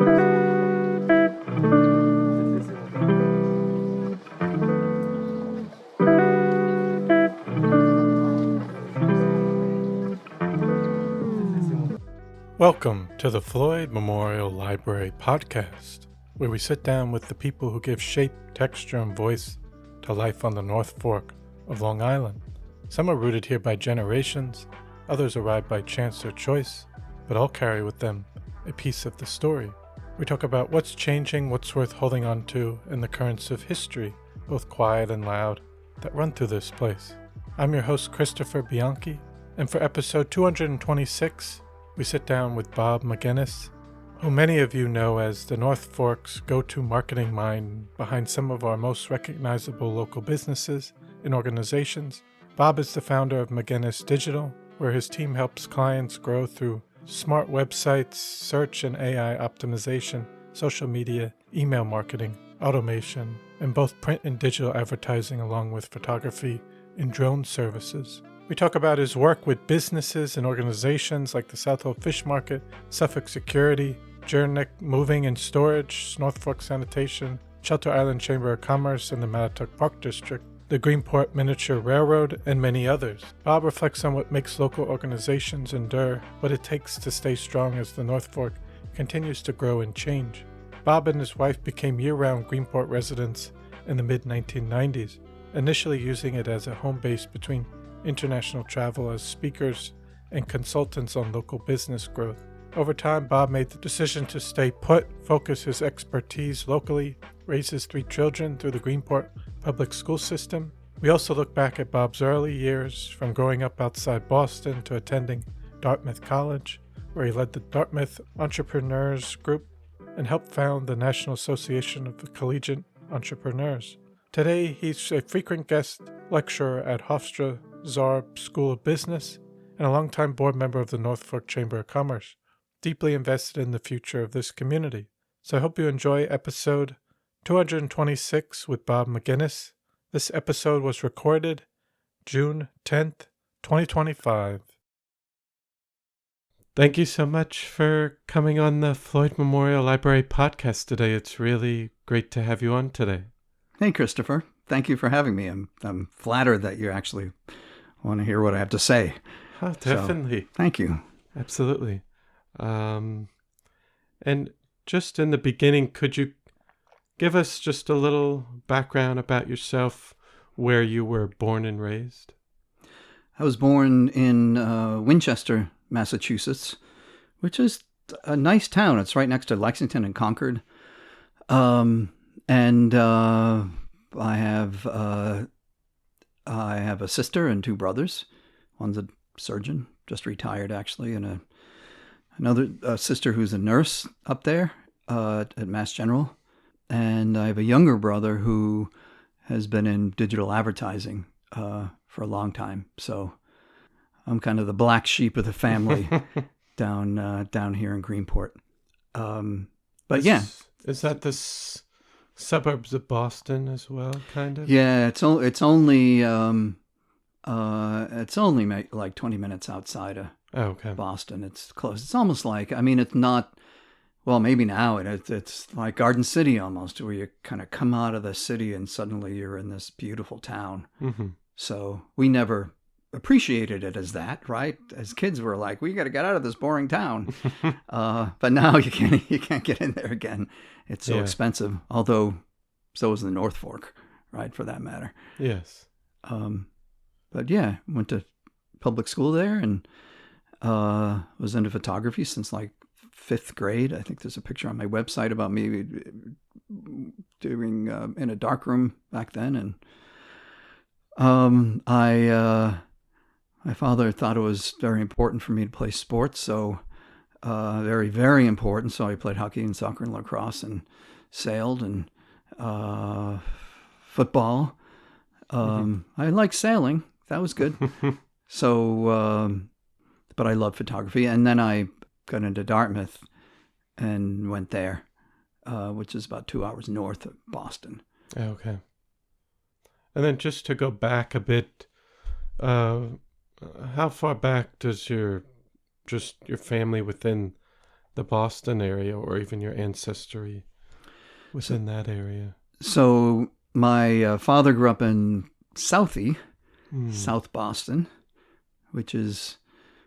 Welcome to the Floyd Memorial Library podcast, where we sit down with the people who give shape, texture, and voice to life on the North Fork of Long Island. Some are rooted here by generations, others arrived by chance or choice, but all carry with them a piece of the story. We talk about what's changing, what's worth holding on to, and the currents of history, both quiet and loud, that run through this place. I'm your host, Christopher Bianchi, and for episode 226, we sit down with Bob McInnis, who many of you know as the North Fork's go-to marketing mind behind some of our most recognizable local businesses and organizations. Bob is the founder of McInnis Digital, where his team helps clients grow through smart websites, search and AI optimization, social media, email marketing, automation, and both print and digital advertising along with photography and drone services. We talk about his work with businesses and organizations like the Southold Fish Market, Suffolk Security, Jernick Moving Storage, Fork Sanitation, Shelter Island Chamber of Commerce, and the Mattituck Park District, the Greenport Miniature Railroad, and many others. Bob reflects on what makes local organizations endure, what it takes to stay strong as the North Fork continues to grow and change. Bob and his wife became year-round Greenport residents in the mid-1990s, initially using it as a home base between international travel as speakers and consultants on local business growth. Over time, Bob made the decision to stay put, focus his expertise locally, raise his 3 children through the Greenport public school system. We also look back at Bob's early years, from growing up outside Boston to attending Dartmouth College, where he led the Dartmouth Entrepreneurs group and helped found the National Association of the Collegiate Entrepreneurs. Today, he's a frequent guest lecturer at Hofstra Zarb School of Business and a longtime board member of the North Fork Chamber of Commerce, deeply invested in the future of this community. So I hope you enjoy episode 226 with Bob McInnis. This episode was recorded June 10th, 2025. Thank you so much for coming on the Floyd Memorial Library podcast today. It's really great to have you on today. Hey, Christopher. Thank you for having me. I'm flattered that you actually want to hear what I have to say. Oh, definitely. So, thank you. Absolutely. And just in the beginning, could you give us just a little background about yourself, where you were born and raised? I was born in Winchester, Massachusetts, which is a nice town. It's right next to Lexington and Concord. I have a sister and 2 brothers. One's a surgeon, just retired actually, and another sister who's a nurse up there at Mass General. And I have a younger brother who has been in digital advertising for a long time. So I'm kind of the black sheep of the family down here in Greenport. Is that this suburbs of Boston as well, kind of? Yeah, it's only like 20 minutes outside of Boston. It's close. It's almost like, it's not, well, maybe now it's like Garden City almost, where you kind of come out of the city and suddenly you're in this beautiful town. Mm-hmm. So we never appreciated it as that, right? As kids, we're like, we got to get out of this boring town. But now you can't get in there again. It's so expensive. Although, so is the North Fork, right? For that matter. Yes. But yeah, went to public school there and was into photography since like 5th grade. I think there's a picture on my website about me doing in a darkroom back then. And my father thought it was very important for me to play sports, so very, very important. So I played hockey and soccer and lacrosse and sailed and football. I liked sailing. That was good. So, but I love photography. And then I got into Dartmouth and went there, which is about 2 hours north of Boston. Okay. And then just to go back a bit, how far back does your family within the Boston area or even your ancestry within that area? So my father grew up in Southie, South Boston, which is,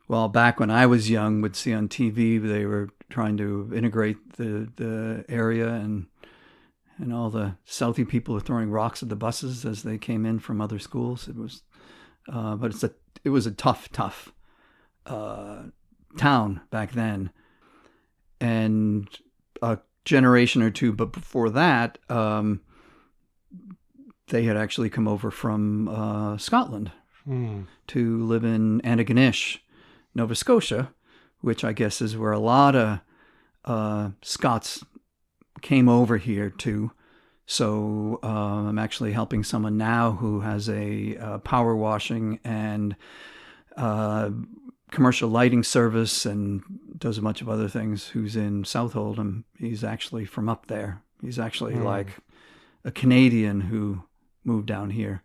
well, back when I was young, would see on TV, they were trying to integrate the area, and all the Southie people were throwing rocks at the buses as they came in from other schools. It was, but it was a tough town back then. And a generation or two, but before that, they had actually come over from Scotland to live in Antigonish, Nova Scotia, which I guess is where a lot of Scots came over here too. So I'm actually helping someone now who has a power washing and commercial lighting service and does a bunch of other things, who's in Southold, and he's actually from up there. He's actually like a Canadian who moved down here.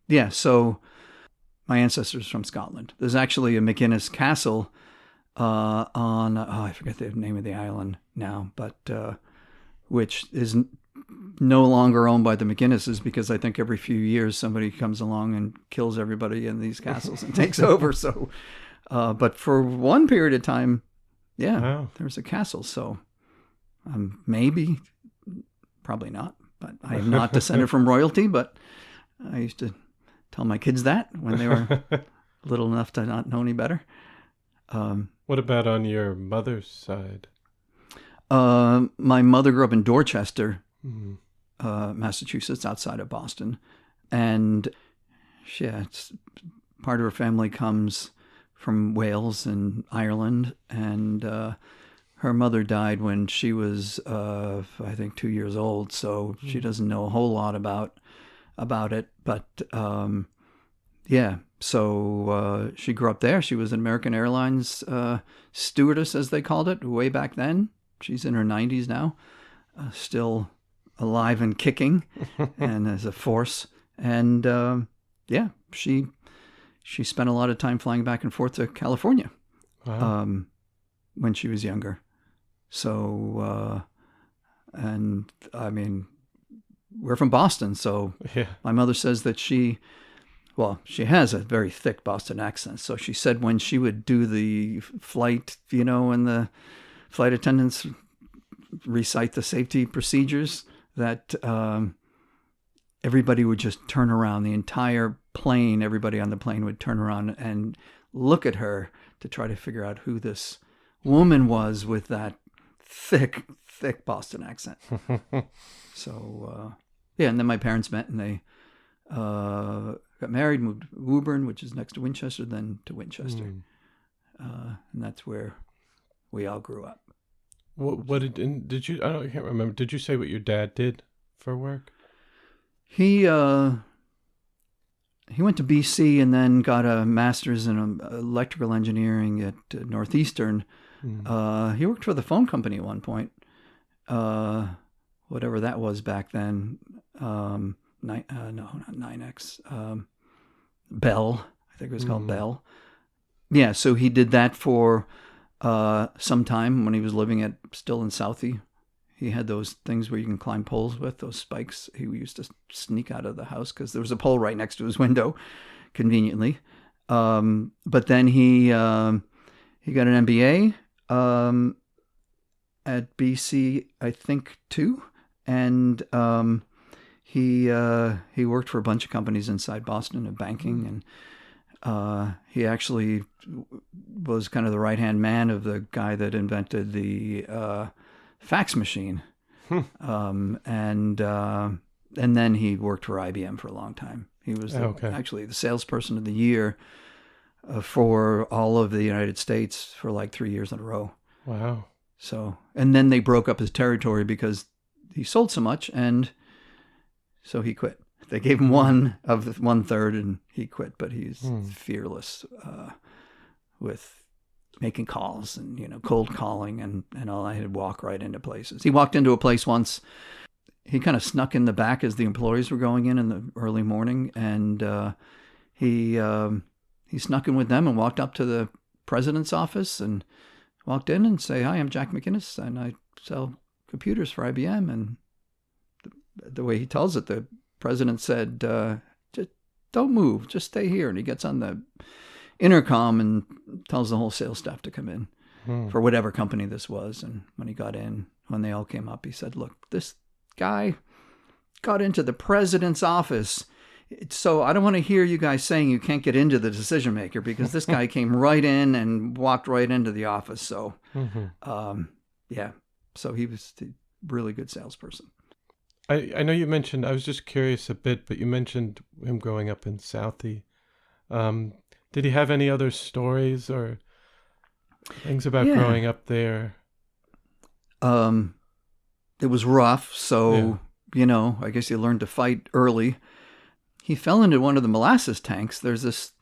Yeah, so my ancestors from Scotland. There's actually a McInnis castle on, I forget the name of the island now, but which is no longer owned by the McInnises, because I think every few years somebody comes along and kills everybody in these castles and takes over. So, but for one period of time, there was a castle. So maybe, probably not, but I am not descended from royalty, but I used to tell my kids that when they were little enough to not know any better. What about on your mother's side? My mother grew up in Dorchester, Massachusetts, outside of Boston. And part of her family comes from Wales and Ireland. And her mother died when she was, I think, 2 years old. So she doesn't know a whole lot about it. But so she grew up there. She was an American Airlines stewardess, as they called it, way back then. She's in her 90s now, still alive and kicking, and as a force. And she spent a lot of time flying back and forth to California when she was younger. So, and I mean, we're from Boston, so my mother says that she has a very thick Boston accent. So she said when she would do the flight, and the flight attendants recite the safety procedures, that everybody would just turn around. The entire plane, everybody on the plane would turn around and look at her to try to figure out who this woman was with that thick Boston accent. So, and then my parents met, and they got married, moved to Woburn, which is next to Winchester, then to Winchester. And that's where we all grew up. What did you? I can't remember. Did you say what your dad did for work? He went to BC and then got a master's in electrical engineering at Northeastern. He worked for the phone company at one point, whatever that was back then. No, not 9X. Bell, I think it was called Bell. Yeah, so he did that for some time when he was living still in Southie. He had those things where you can climb poles with, those spikes. He used to sneak out of the house because there was a pole right next to his window, conveniently. But then he got an MBA at BC, I think, too. And he worked for a bunch of companies inside Boston in banking, and he actually was kind of the right-hand man of the guy that invented the fax machine. And then he worked for IBM for a long time. He was actually the salesperson of the year for all of the United States for like 3 years in a row. Wow. So, and then they broke up his territory because he sold so much, and so he quit. They gave him 1/3 and he quit, but he's fearless with making calls and, cold calling and all. I had to walk right into places. He walked into a place once. He kind of snuck in the back as the employees were going in the early morning, and he snuck in with them and walked up to the president's office and walked in and say, "Hi, I'm Jack McInnis, and I sell computers for IBM." And the way he tells it, the president said, "Just don't move, just stay here." And he gets on the intercom and tells the whole sales staff to come in for whatever company this was. And when he got in, when they all came up, he said, "Look, this guy got into the president's office. So I don't want to hear you guys saying you can't get into the decision maker, because this guy came right in and walked right into the office." So, yeah, so he was a really good salesperson. I know you mentioned, I was just curious a bit, but you mentioned him growing up in Southie. Did he have any other stories or things about growing up there? It was rough. So, I guess you learned to fight early. He fell into one of the molasses tanks. There's this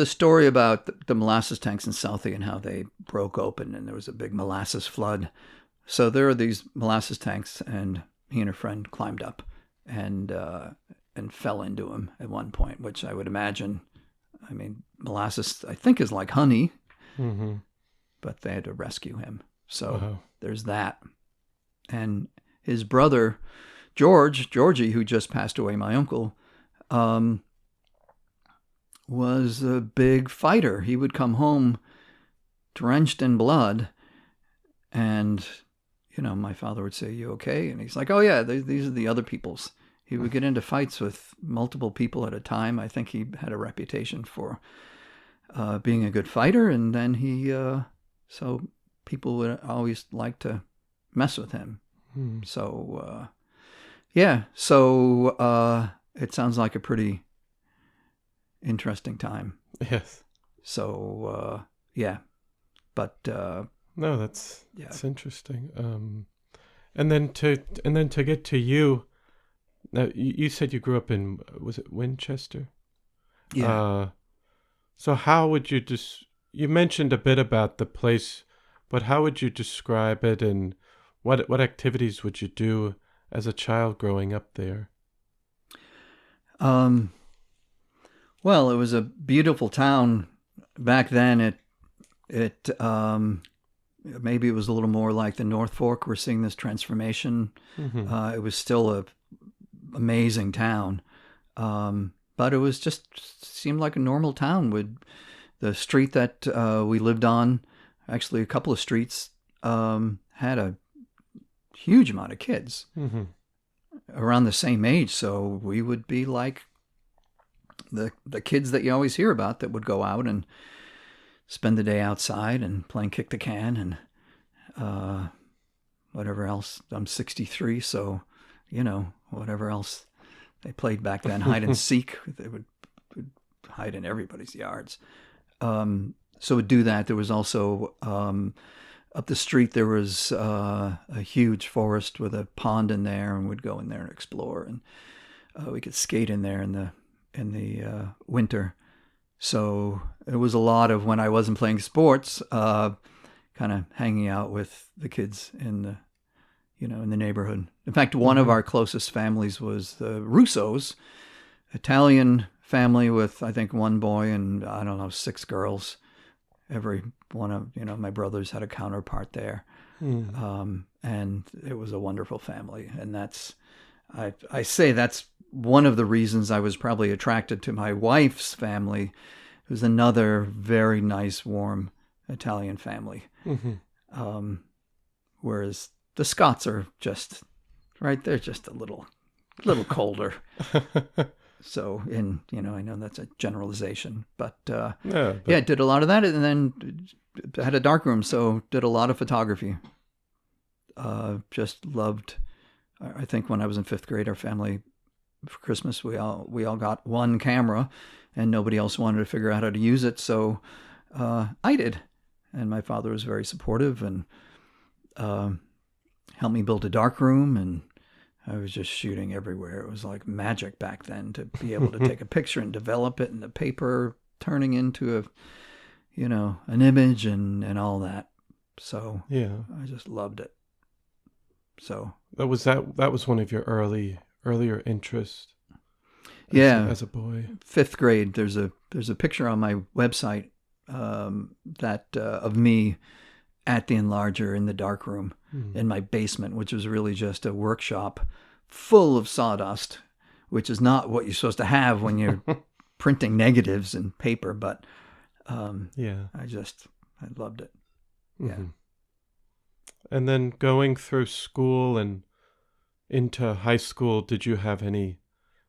story about the molasses tanks in Southie and how they broke open and there was a big molasses flood. So there are these molasses tanks, and he and a friend climbed up and fell into them at one point, which I would imagine, molasses, I think, is like honey, but they had to rescue him. So there's that. And his brother, Georgie, who just passed away, my uncle, was a big fighter. He would come home drenched in blood, and, my father would say, "You okay?" And he's like, "Oh yeah, these are the other people's." He would get into fights with multiple people at a time. I think he had a reputation for being a good fighter, and then so people would always like to mess with him. So, it sounds like a pretty interesting time. Yes. So, but no, that's interesting. And then to get to you. Now, you said you grew up in, was it Winchester? Yeah. So how would you you mentioned a bit about the place, but how would you describe it, and what activities would you do as a child growing up there? Well, it was a beautiful town back then. It maybe it was a little more like the North Fork. We're seeing this transformation. It was still a amazing town, but it was just seemed like a normal town. The street that we lived on, actually a couple of streets, had a huge amount of kids around the same age. So we would be like the kids that you always hear about that would go out and spend the day outside and playing kick the can and whatever else. I'm 63, so whatever else they played back then, hide and seek. They would hide in everybody's yards. So we'd do that. There was also up the street there was a huge forest with a pond in there, and we'd go in there and explore, and we could skate in there in the winter. So it was a lot of, when I wasn't playing sports, kind of hanging out with the kids in the neighborhood. In fact, one of our closest families was the Russos, Italian family with, I think, one boy and, 6 girls. Every one of, my brothers had a counterpart there. And it was a wonderful family. And I say that's one of the reasons I was probably attracted to my wife's family. It was another very nice, warm Italian family. Whereas the Scots are just, right, they're just a little colder. So, I know that's a generalization, but did a lot of that, and then had a darkroom, so did a lot of photography. Just loved. I think when I was in 5th grade, our family, for Christmas, we all got one camera, and nobody else wanted to figure out how to use it, so I did, and my father was very supportive and helped me build a darkroom, and I was just shooting everywhere. It was like magic back then to be able to take a picture and develop it in the paper, turning into an image and all that. So I just loved it. So that was one of your earlier interests. As a boy. 5th grade. There's a picture on my website of me at the enlarger in the darkroom in my basement, which was really just a workshop full of sawdust, which is not what you're supposed to have when you're printing negatives and paper. But I loved it. Yeah. Mm-hmm. And then going through school and into high school, did you have any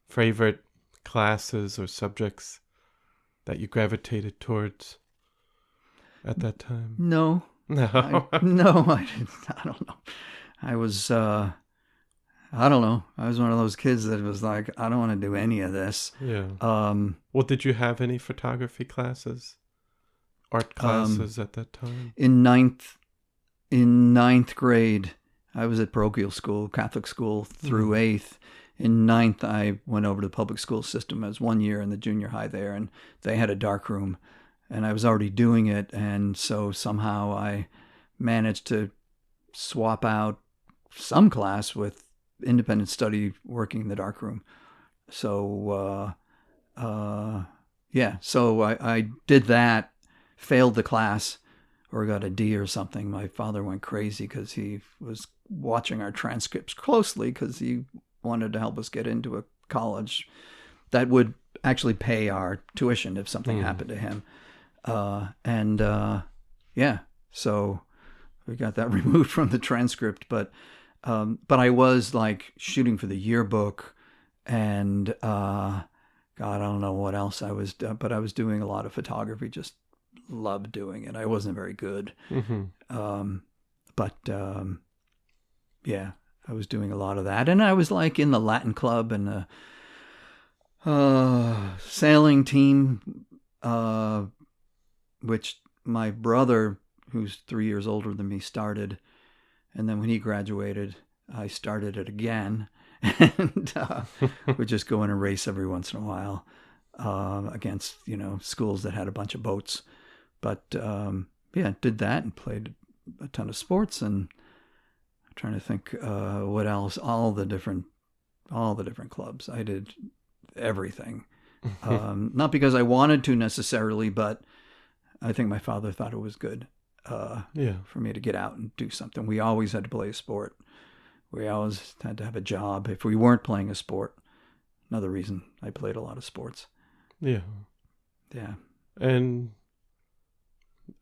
favorite classes or subjects that you gravitated towards at that time? No. No. I didn't. I don't know. I was, I don't know. I was one of those kids that was like, I don't want to do any of this. Yeah. Well, did you have any photography classes, art classes at that time? In ninth grade, I was at parochial school, Catholic school through eighth. In ninth, I went over to the public school system. I was 1 year in the junior high there, and they had a dark room, and I was already doing it. And so somehow I managed to swap out some class with independent study working in the dark room. So, so I did that, failed the class, or got a D or something. My father went crazy because he was watching our transcripts closely because he wanted to help us get into a college that would actually pay our tuition if something happened to him. So we got that removed from the transcript. But I was like shooting for the yearbook, and God, I don't know what else I was, but I was doing a lot of photography. Just loved doing it. I wasn't very good, I was doing a lot of that, and I was like in the Latin club and the sailing team, which my brother, who's 3 years older than me, started. And then when he graduated, I started it again. And we'd just go in and race every once in a while against, schools that had a bunch of boats. But did that and played a ton of sports. And I'm trying to think what else. All the different clubs. I did everything. Not because I wanted to necessarily, but I think my father thought it was good for me to get out and do something. We always had to play a sport. We always had to have a job if we weren't playing a sport. Another reason I played a lot of sports. Yeah. Yeah. And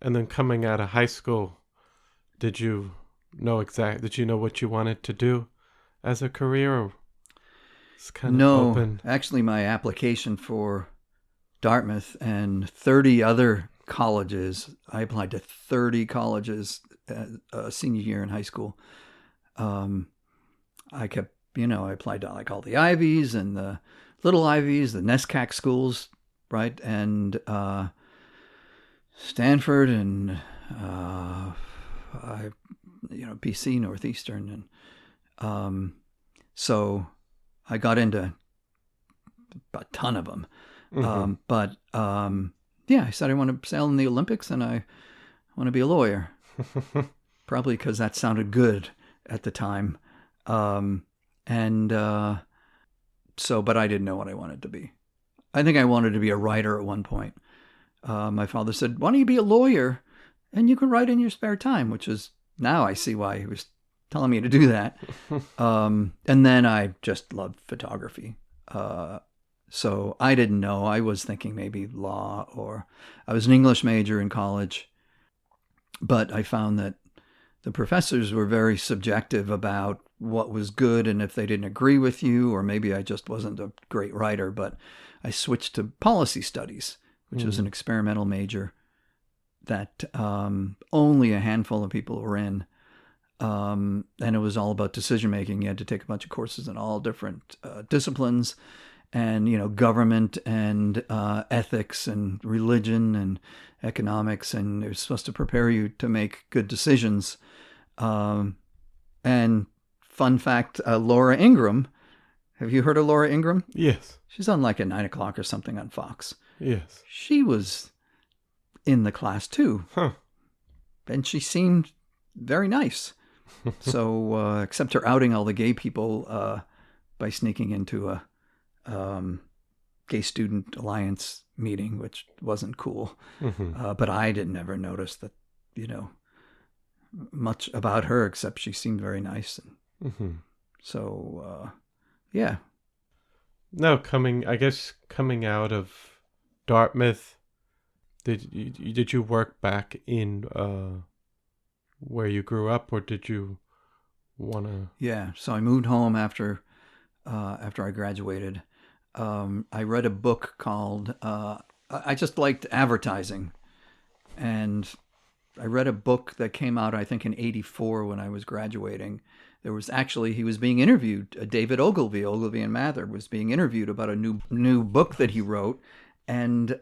then coming out of high school, did you know what you wanted to do as a career? Or it's kind of open? Actually, my application for Dartmouth and 30 other colleges, I applied to 30 colleges senior year in high school. I kept, I applied to like all the Ivies and the little Ivies, the NESCAC schools, right? And Stanford and, BC, Northeastern. And so I got into a ton of them. I said I want to sail in the Olympics and I want to be a lawyer. Probably because that sounded good at the time. But I didn't know what I wanted to be. I think I wanted to be a writer at one point. My father said, why don't you be a lawyer and you can write in your spare time, which is, now I see why he was telling me to do that. And then I just loved photography. So I didn't know. I was thinking maybe law, or I was an English major in college. But I found that the professors were very subjective about what was good, and if they didn't agree with you, or maybe I just wasn't a great writer. But I switched to policy studies, which was an experimental major that only a handful of people were in. And it was all about decision making. You had to take a bunch of courses in all different disciplines, and government and ethics and religion and economics, and it was supposed to prepare you to make good decisions. And fun fact, Laura Ingraham, have you heard of Laura Ingraham? Yes. She's on like at 9 o'clock or something on Fox. Yes. She was in the class too. Huh. And she seemed very nice. So, except her outing all the gay people by sneaking into a Gay Student Alliance meeting, which wasn't cool. But I never notice that, much about her, except she seemed very nice. And so, yeah. No, coming out of Dartmouth, did you work back in where you grew up, or did you want to? Yeah, so I moved home after I graduated. I read a book called I just liked advertising, and I read a book that came out, I think, in '84 when I was graduating. There was actually, he was being interviewed, David Ogilvy and Mather was being interviewed about a new book that he wrote, and it's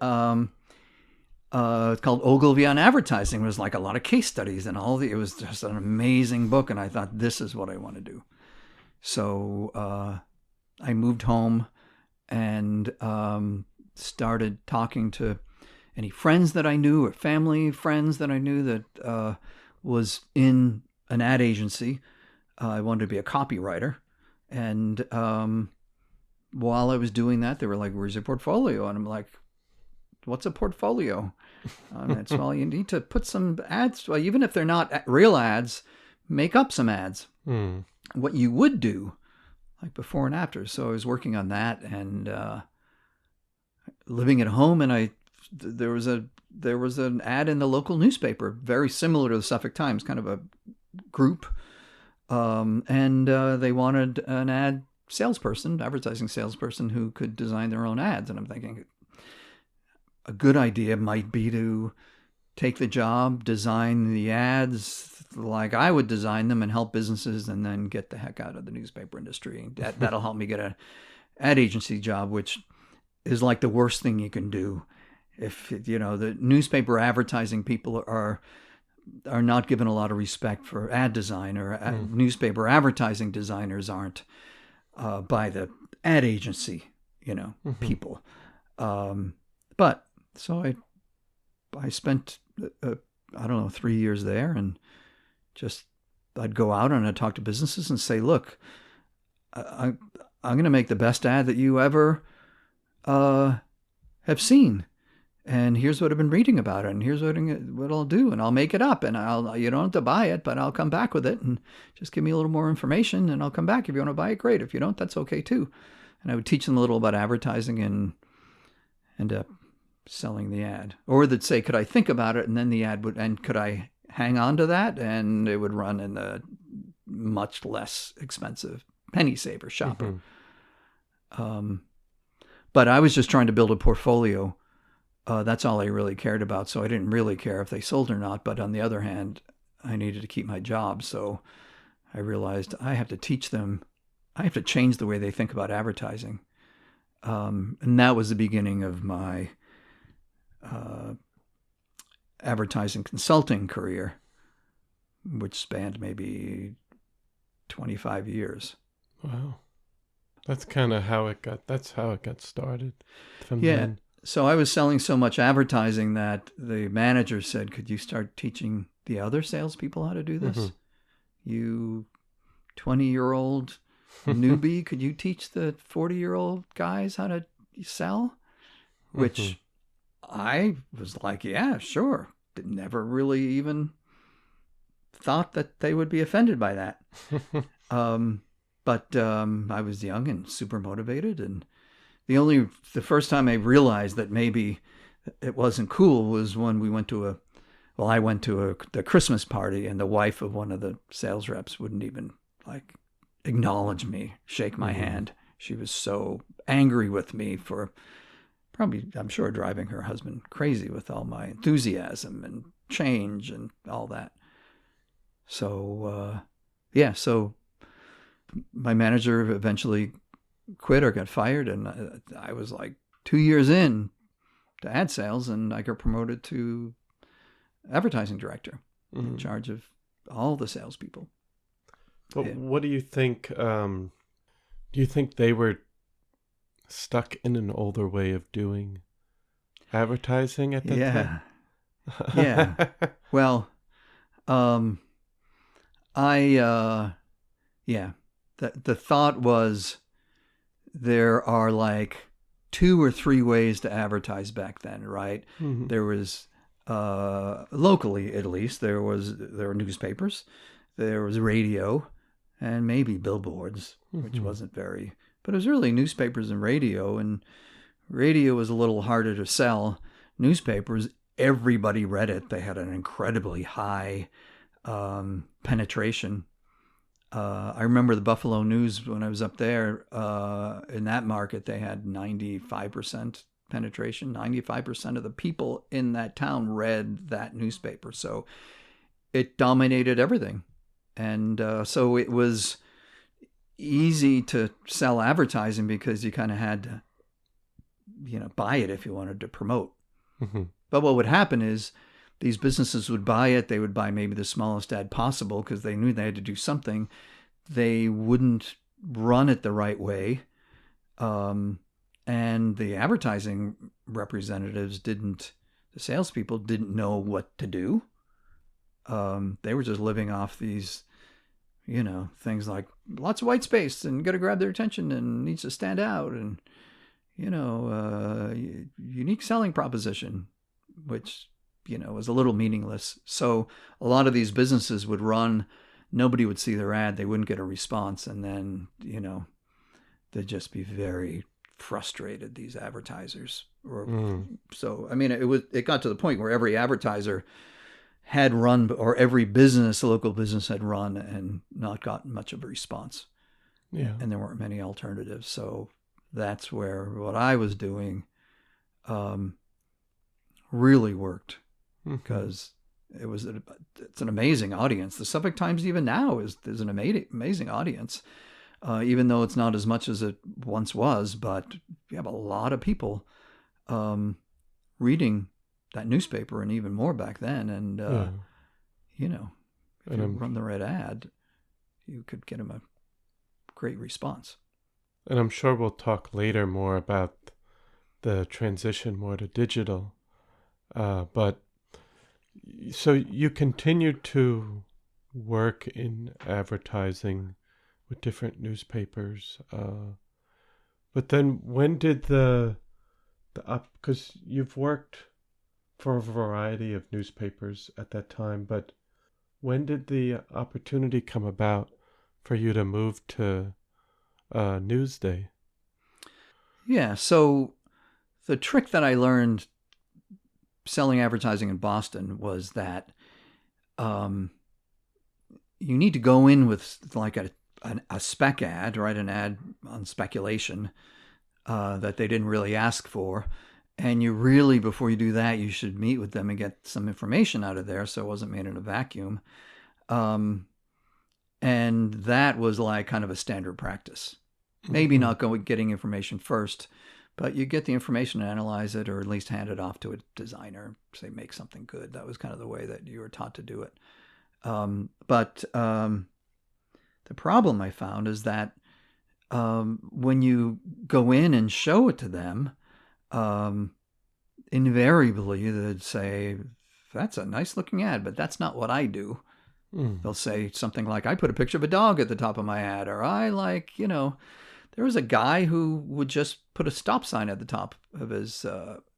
called Ogilvy on Advertising. It was like a lot of case studies and it was just an amazing book, and I thought, this is what I want to do. So I moved home and started talking to any friends that I knew or family friends that I knew that was in an ad agency. I wanted to be a copywriter. And while I was doing that, they were like, where's your portfolio? And I'm like, what's a portfolio? And it's, well, you need to put some ads. Well, even if they're not real ads, make up some ads. What you would do, like before and after. So I was working on that and living at home, and there was an ad in the local newspaper, very similar to the Suffolk Times, kind of a group, and they wanted an advertising salesperson who could design their own ads. And I'm thinking, a good idea might be to take the job, design the ads like I would design them, and help businesses, and then get the heck out of the newspaper industry. That'll help me get an ad agency job, which is like the worst thing you can do. If the newspaper advertising people are not given a lot of respect for ad design, or newspaper advertising designers aren't by the ad agency, people. But so I spent, 3 years there, and just, I'd go out and I'd talk to businesses and say, look, I'm going to make the best ad that you ever have seen. And here's what I've been reading about it, and here's what I'll do, and I'll make it up, and you don't have to buy it, but I'll come back with it, and just give me a little more information, and I'll come back. If you want to buy it, great. If you don't, that's okay too. And I would teach them a little about advertising and end up selling the ad. Or they'd say, could I think about it? And then the ad and could I hang on to that? And it would run in the much less expensive penny saver shopper. But I was just trying to build a portfolio. That's all I really cared about. So I didn't really care if they sold or not. But on the other hand, I needed to keep my job. So I realized I have to teach them. I have to change the way they think about advertising. And that was the beginning of my advertising consulting career, which spanned maybe 25 years. Wow. That's kind of how it got started. Then. So I was selling so much advertising that the manager said, could you start teaching the other salespeople how to do this? You 20-year-old newbie, could you teach the 40-year-old guys how to sell? Which I was like, yeah, sure. Never really even thought that they would be offended by that. But I was young and super motivated. And the first time I realized that maybe it wasn't cool was when I went to the Christmas party, and the wife of one of the sales reps wouldn't even acknowledge me, shake my hand. She was so angry with me for probably, I'm sure, driving her husband crazy with all my enthusiasm and change and all that. So, so my manager eventually quit or got fired, and I was like 2 years in to ad sales, and I got promoted to advertising director in charge of all the salespeople. But what do you think? Do you think they were stuck in an older way of doing advertising at that time? Yeah. Well, the thought was, there are like 2 or 3 ways to advertise back then, right? There was locally, at least, there were newspapers, there was radio, and maybe billboards, which wasn't very, but it was really newspapers and radio. And radio was a little harder to sell. Newspapers, everybody read it. They had an incredibly high penetration. I remember the Buffalo News when I was up there in that market. They had 95% penetration. 95% of the people in that town read that newspaper. So it dominated everything. And so it was easy to sell advertising because you kind of had to, buy it if you wanted to promote. But what would happen is these businesses would buy it. They would buy maybe the smallest ad possible because they knew they had to do something. They wouldn't run it the right way. And the advertising representatives the salespeople didn't know what to do. They were just living off these, things like lots of white space and got to grab their attention and needs to stand out and, unique selling proposition, which, was a little meaningless. So a lot of these businesses would run, nobody would see their ad, they wouldn't get a response. And then, they'd just be very frustrated, these advertisers. So, I mean, it got to the point where every advertiser had run, or every local business had run and not gotten much of a response. Yeah. And there weren't many alternatives. So that's where what I was doing really worked, because it's an amazing audience. The Suffolk Times even now is an amazing audience, even though it's not as much as it once was. But you have a lot of people reading that newspaper, and even more back then. And if you run the right ad, you could get them a great response. And I'm sure we'll talk later more about the transition more to digital. But so you continued to work in advertising with different newspapers. But then when did because you've worked for a variety of newspapers at that time, but when did the opportunity come about for you to move to Newsday? Yeah, so the trick that I learned selling advertising in Boston was that you need to go in with like a spec ad, right? An ad on speculation that they didn't really ask for. And you really, before you do that, you should meet with them and get some information out of there so it wasn't made in a vacuum. And that was like kind of a standard practice. Maybe not getting information first, but you get the information and analyze it, or at least hand it off to a designer, say, make something good. That was kind of the way that you were taught to do it. But the problem I found is that when you go in and show it to them, invariably they'd say, that's a nice looking ad, but that's not what I do. They'll say something like, I put a picture of a dog at the top of my ad, or I there was a guy who would just put a stop sign at the top of his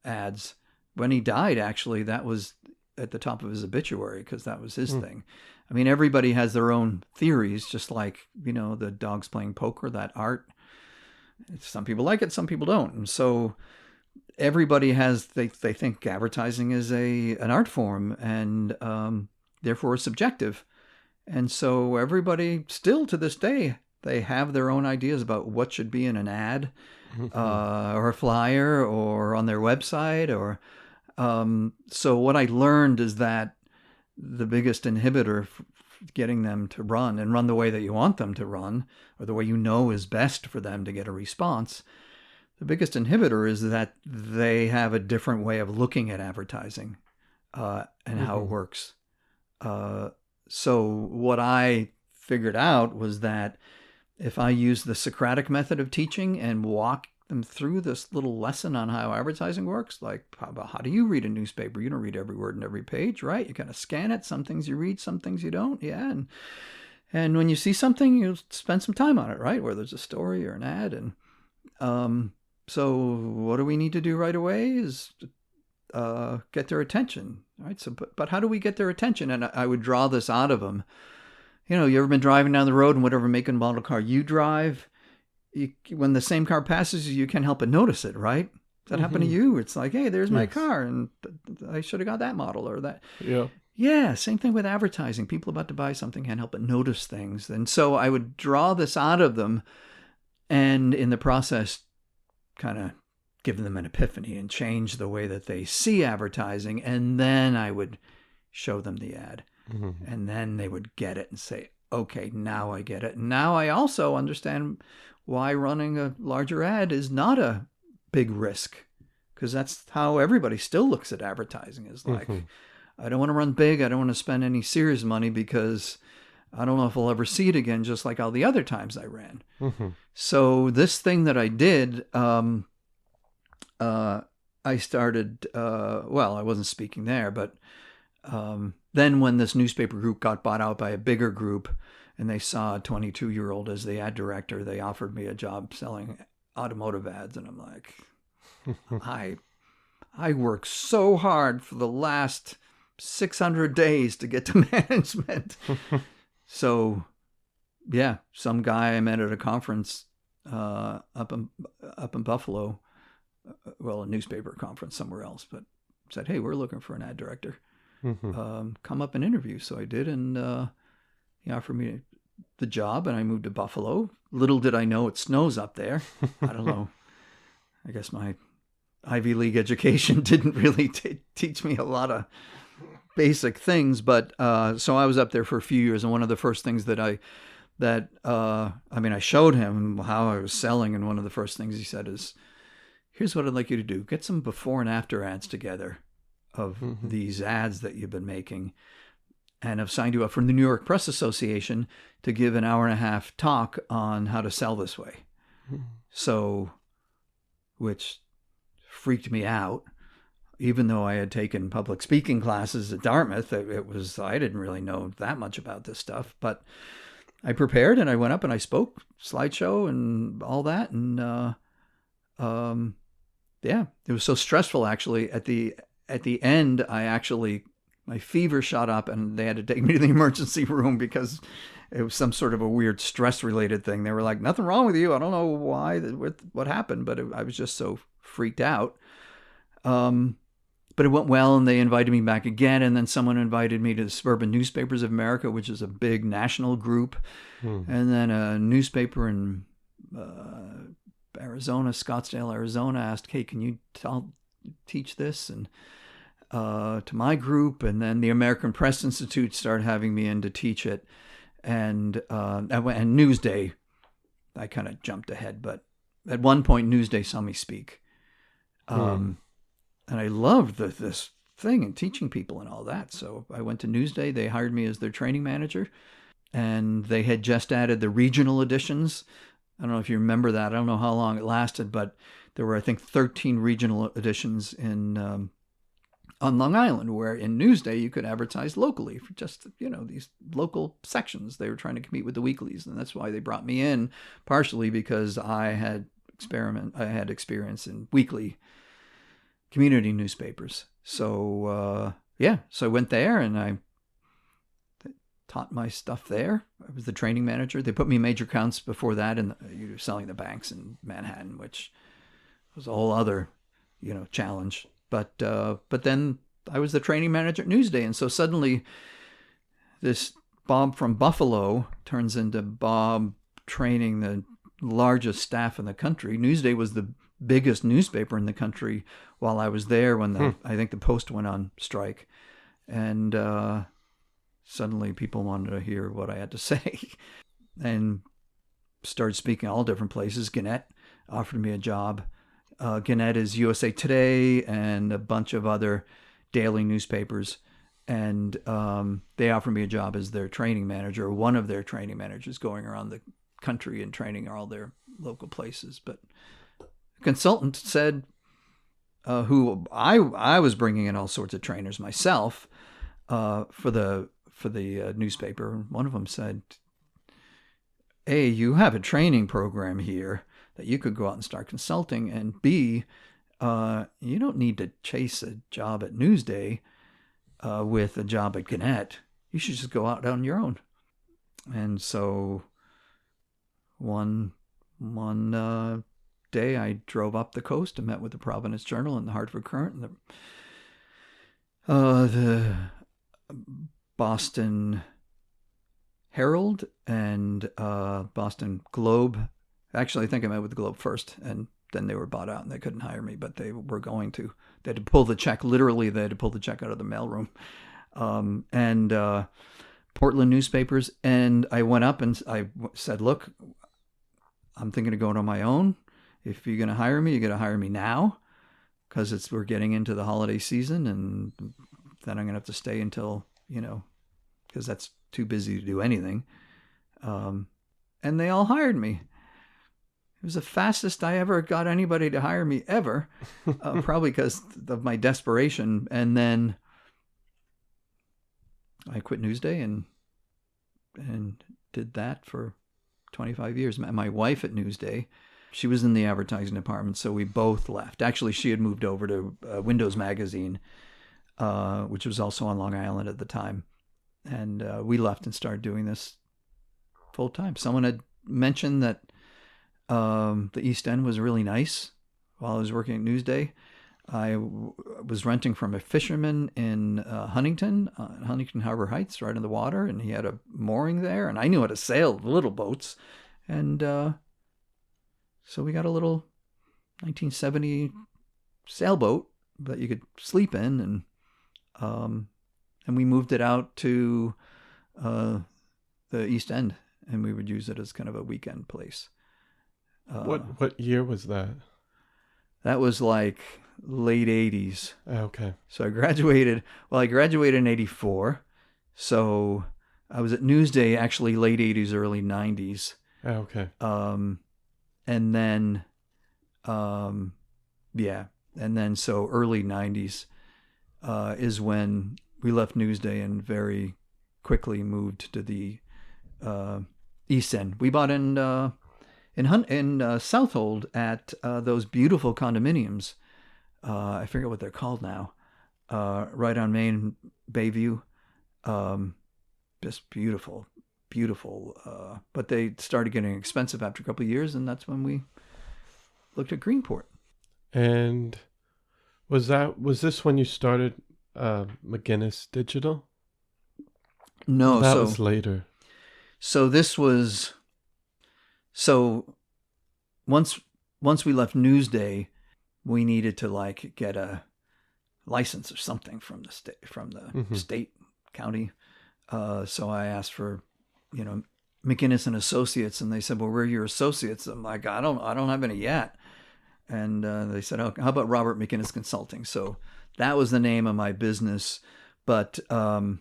ads. When he died, actually, that was at the top of his obituary, because that was his thing. I mean, everybody has their own theories, just like, the dogs playing poker, that art. Some people like it, some people don't. And so everybody they think advertising is an art form, and therefore subjective. And so everybody still to this day, they have their own ideas about what should be in an ad or a flyer or on their website. So what I learned is that the biggest inhibitor for getting them to run the way that you want them to run, or the way is best for them to get a response, the biggest inhibitor is that they have a different way of looking at advertising and how it works. So what I figured out was that if I use the Socratic method of teaching and walk them through this little lesson on how advertising works, like how do you read a newspaper? You don't read every word in every page, right? You kind of scan it. Some things you read, some things you don't. Yeah. And when you see something, you spend some time on it, right? Where there's a story or an ad. And So what do we need to do right away is get their attention, right? So, but how do we get their attention? And I would draw this out of them. You know, you ever been driving down the road and whatever make and model car you drive, when the same car passes you, you can't help but notice it, right? Does that happen to you? It's like, hey, there's my car, and I should have got that model or that. Yeah. Yeah, same thing with advertising. People about to buy something can't help but notice things. And so I would draw this out of them, and in the process, kind of give them an epiphany and change the way that they see advertising. And then I would show them the ad. And then they would get it and say, okay, now I get it. Now I also understand why running a larger ad is not a big risk, because that's how everybody still looks at advertising, is like, I don't want to run big. I don't want to spend any serious money because I don't know if I'll ever see it again, just like all the other times I ran. So this thing that I did, I started, well, I wasn't speaking there, but then when this newspaper group got bought out by a bigger group and they saw a 22-year-old as the ad director, they offered me a job selling automotive ads. And I'm like, I worked so hard for the last 600 days to get to management. So, yeah, some guy I met at a conference up in Buffalo, well, a newspaper conference somewhere else, but said, hey, we're looking for an ad director. Come up and interview. So I did, and he offered me the job, and I moved to Buffalo. Little did I know it snows up there. I don't know. I guess my Ivy League education didn't really teach me a lot of basic things, but so I was up there for a few years, and one of the first things that I showed him how I was selling, and one of the first things he said is, here's what I'd like you to do. Get some before and after ads together of these ads that you've been making, and I've signed you up for the New York Press Association to give an 1.5-hour talk on how to sell this way. So, which freaked me out. Even though I had taken public speaking classes at Dartmouth, I didn't really know that much about this stuff, but I prepared and I went up and I spoke, slideshow and all that. And, yeah, it was so stressful actually. At the end, my fever shot up and they had to take me to the emergency room because it was some sort of a weird stress related thing. They were like, nothing wrong with you. I don't know why, what happened, but I was just so freaked out. But it went well, and they invited me back again, and then someone invited me to the Suburban Newspapers of America, which is a big national group, and then a newspaper in Arizona, Scottsdale, Arizona, asked, hey, can you teach this and to my group? And then the American Press Institute started having me in to teach it, and Newsday, I kind of jumped ahead, but at one point Newsday saw me speak. And I loved this thing and teaching people and all that. So I went to Newsday. They hired me as their training manager. And they had just added the regional editions. I don't know if you remember that. I don't know how long it lasted, but there were, I think, 13 regional editions on Long Island, where in Newsday you could advertise locally for just, these local sections. They were trying to compete with the weeklies. And that's why they brought me in, partially because I had experience in weekly community newspapers. So, so I went there and I taught my stuff there. I was the training manager. They put me in major accounts before that, and you were selling the banks in Manhattan, which was a whole other, challenge. But then I was the training manager at Newsday. And so suddenly this Bob from Buffalo turns into Bob training the largest staff in the country. Newsday was the biggest newspaper in the country while I was there when I think the Post went on strike. And suddenly people wanted to hear what I had to say and started speaking all different places. Gannett offered me a job. Gannett is USA Today and a bunch of other daily newspapers. And they offered me a job as their training manager, or one of their training managers, going around the country and training all their local places. But a consultant said, who I was bringing in all sorts of trainers myself for the newspaper. One of them said, hey, you have a training program here. that you could go out and start consulting, and B, you don't need to chase a job at Newsday with a job at Gannett. You should just go out on your own. And so one day I drove up the coast and met with the Providence Journal and the Hartford Courant and the Boston Herald and Boston Globe. Actually, I think I met with the Globe first, and then they were bought out and they couldn't hire me, but they were going to. They had to pull the check. Literally, they had to pull the check out of the mailroom. And Portland newspapers. And I went up and I said, look, I'm thinking of going on my own. If you're going to hire me, you're going to hire me now, because we're getting into the holiday season, and then I'm going to have to stay until, because that's too busy to do anything. And they all hired me. It was the fastest I ever got anybody to hire me ever, probably because of my desperation. And then I quit Newsday and did that for 25 years. My wife at Newsday, she was in the advertising department, so we both left. Actually, she had moved over to Windows Magazine, which was also on Long Island at the time. And we left and started doing this full time. Someone had mentioned that the East End was really nice while I was working at Newsday. I was renting from a fisherman in Huntington Harbor Heights, right on the water, and he had a mooring there, and I knew how to sail little boats. And so we got a little 1970 sailboat that you could sleep in, and we moved it out to the East End, and we would use it as kind of a weekend place. What year was that? That was like late 80s. Okay. So I graduated in 84. So I was at Newsday actually late 80s, early 90s. Okay. And then, And then so early 90s is when we left Newsday and very quickly moved to the East End. We bought in Southold at those beautiful condominiums. I forget what they're called now. Right on Main Bayview. Just beautiful. But they started getting expensive after a couple of years, and that's when we looked at Greenport. And was this when you started McInnis Digital? No, that was later. So this was once we left Newsday, we needed to get a license or something from the state county. So I asked for, McInnis and Associates, and they said, "Well, we're your associates." I'm like, I don't have any yet. And they said, "Oh, how about Robert McInnis Consulting?" So that was the name of my business. But but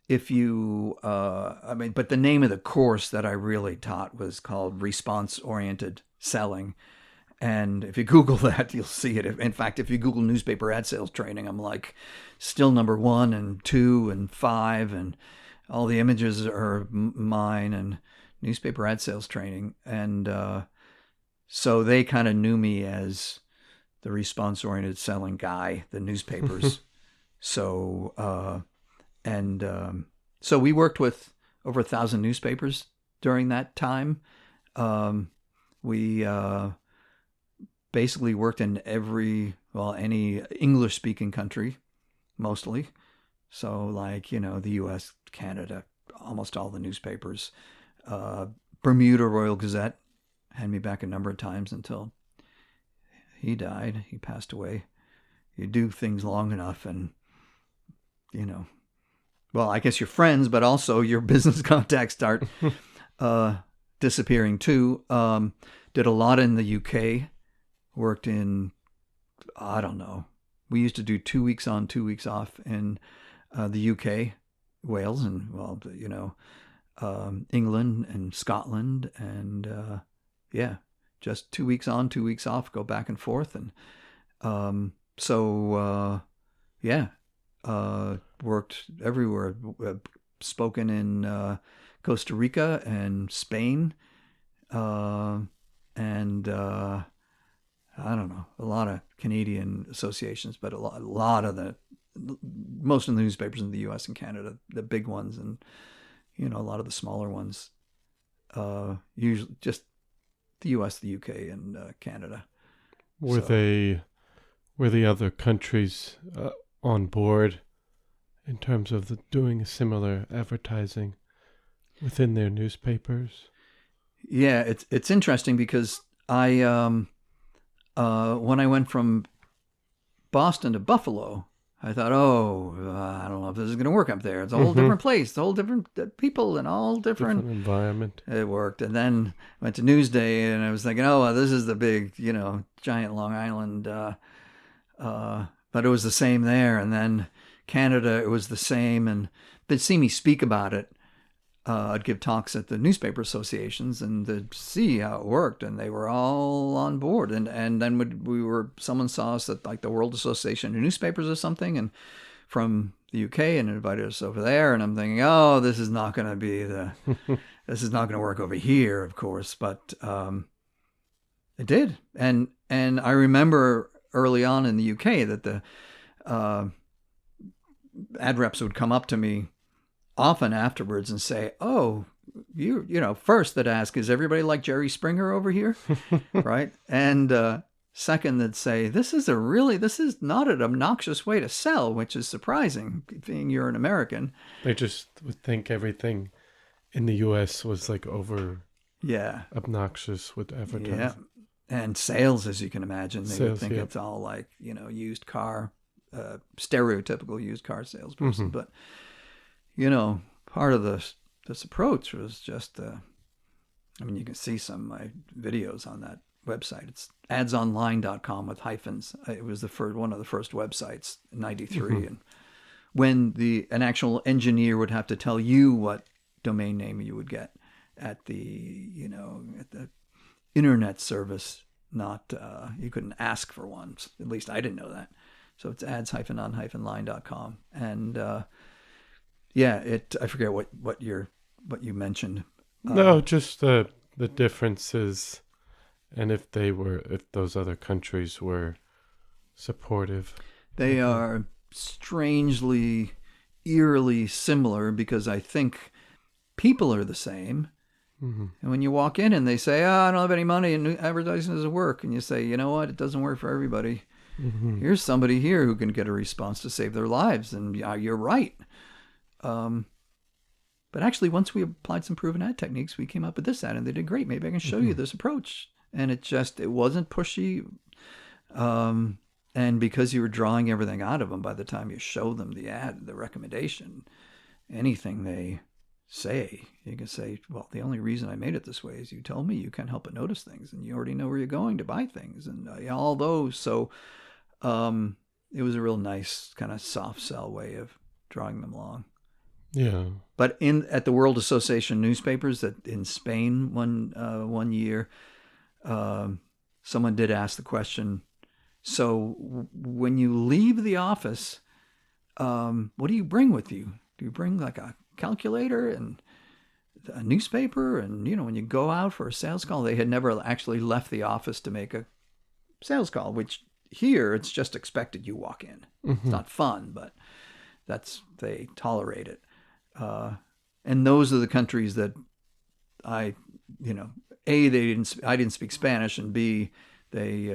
the name of the course that I really taught was called Response-Oriented Selling. And if you Google that, you'll see it. In fact, if you Google newspaper ad sales training, I'm still number 1 and 2 and 5, and all the images are mine, and newspaper ad sales training. And so they kind of knew me as the response-oriented selling guy, the newspapers. So we worked with over 1,000 newspapers during that time. We basically worked in any English-speaking country, mostly. So the U.S., Canada, almost all the newspapers. Bermuda Royal Gazette had me back a number of times until he died. He passed away. You do things long enough and, I guess you're friends, but also your business contacts start disappearing too. Did a lot in the UK. Worked in, I don't know. We used to do 2 weeks on, 2 weeks off in the UK, Wales, and England and Scotland, and just 2 weeks on, 2 weeks off, go back and forth, and worked everywhere. Spoken in Costa Rica and Spain. and I don't know, a lot of Canadian associations, but a lot of most of the newspapers in the U.S. and Canada, the big ones, and a lot of the smaller ones, usually just the U.S., the U.K., and Canada. Were the other countries on board in terms of doing similar advertising within their newspapers? Yeah, it's interesting because I when I went from Boston to Buffalo, I thought, I don't know if this is going to work up there. It's a whole different place, a whole different people, and all different environment. It worked, and then I went to Newsday, and I was thinking, this is the big, giant Long Island. But it was the same there, and then Canada, it was the same, and they'd see me speak about it. I'd give talks at the newspaper associations, and they'd see how it worked, and they were all on board. And then someone saw us at like the World Association of Newspapers or something, and from the UK, and invited us over there. And I'm thinking, this is not going to be this is not going to work over here, of course. But it did, and I remember early on in the UK that the ad reps would come up to me often afterwards and say, first they'd ask, is everybody like Jerry Springer over here? Right. And second, they'd say, this is not an obnoxious way to sell, which is surprising, being you're an American. They just would think everything in the U.S. was like obnoxious with advertising. Yeah. And sales, as you can imagine, they would think it's all like, used car, stereotypical used car salesperson. But part of this approach was just, you can see some of my videos on that website. It's adsonline.com with hyphens. It was one of the first websites in 93. And when an actual engineer would have to tell you what domain name you would get at the internet service, not, you couldn't ask for one. At least I didn't know that. So it's ads-on-line.com. And, I forget what you mentioned. No, just the differences, and if those other countries were supportive. They are strangely, eerily similar, because I think people are the same. Mm-hmm. And when you walk in and they say, I don't have any money and advertising doesn't work, and you say, you know what, it doesn't work for everybody. Mm-hmm. Here's somebody here who can get a response to save their lives, and you're right. But actually, once we applied some proven ad techniques, we came up with this ad, and they did great. Maybe I can show you this approach. And it wasn't pushy. And because you were drawing everything out of them by the time you show them the ad, the recommendation, anything they say, you can say, well, the only reason I made it this way is you told me you can't help but notice things, and you already know where you're going to buy things, and all those. So it was a real nice kind of soft sell way of drawing them along. Yeah. But at the World Association newspapers, that in Spain one year, someone did ask the question, so when you leave the office, what do you bring with you? Do you bring like a calculator and a newspaper? And, when you go out for a sales call, they had never actually left the office to make a sales call, which here it's just expected you walk in. Mm-hmm. It's not fun, but they tolerate it. And those are the countries that I didn't speak Spanish, and B, they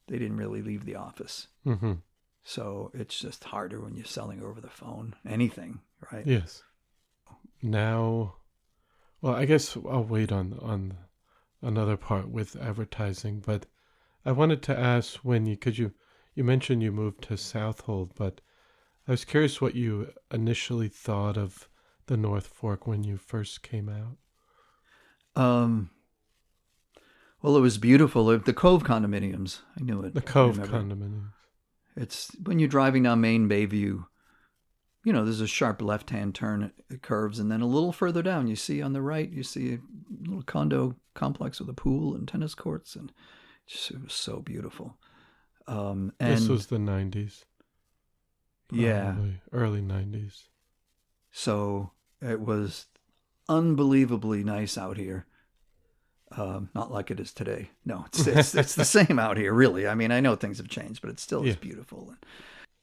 didn't really leave the office. Mm-hmm. So it's just harder when you're selling over the phone, anything, right? Yes. Now, well, I guess I'll wait on another part with advertising, but I wanted to ask because you mentioned you moved to Southold, but I was curious what you initially thought of the North Fork when you first came out. Well, it was beautiful. The Cove condominiums, I knew it. The Cove condominiums. It's when you're driving down Main Bayview, there's a sharp left-hand turn. It curves, and then a little further down, you see on the right, you see a little condo complex with a pool and tennis courts, and it was so beautiful. And this was the 90s. Probably, yeah. Early 90s. So it was unbelievably nice out here. Not like it is today. No, it's the same out here, really. I mean, I know things have changed, but it still is beautiful.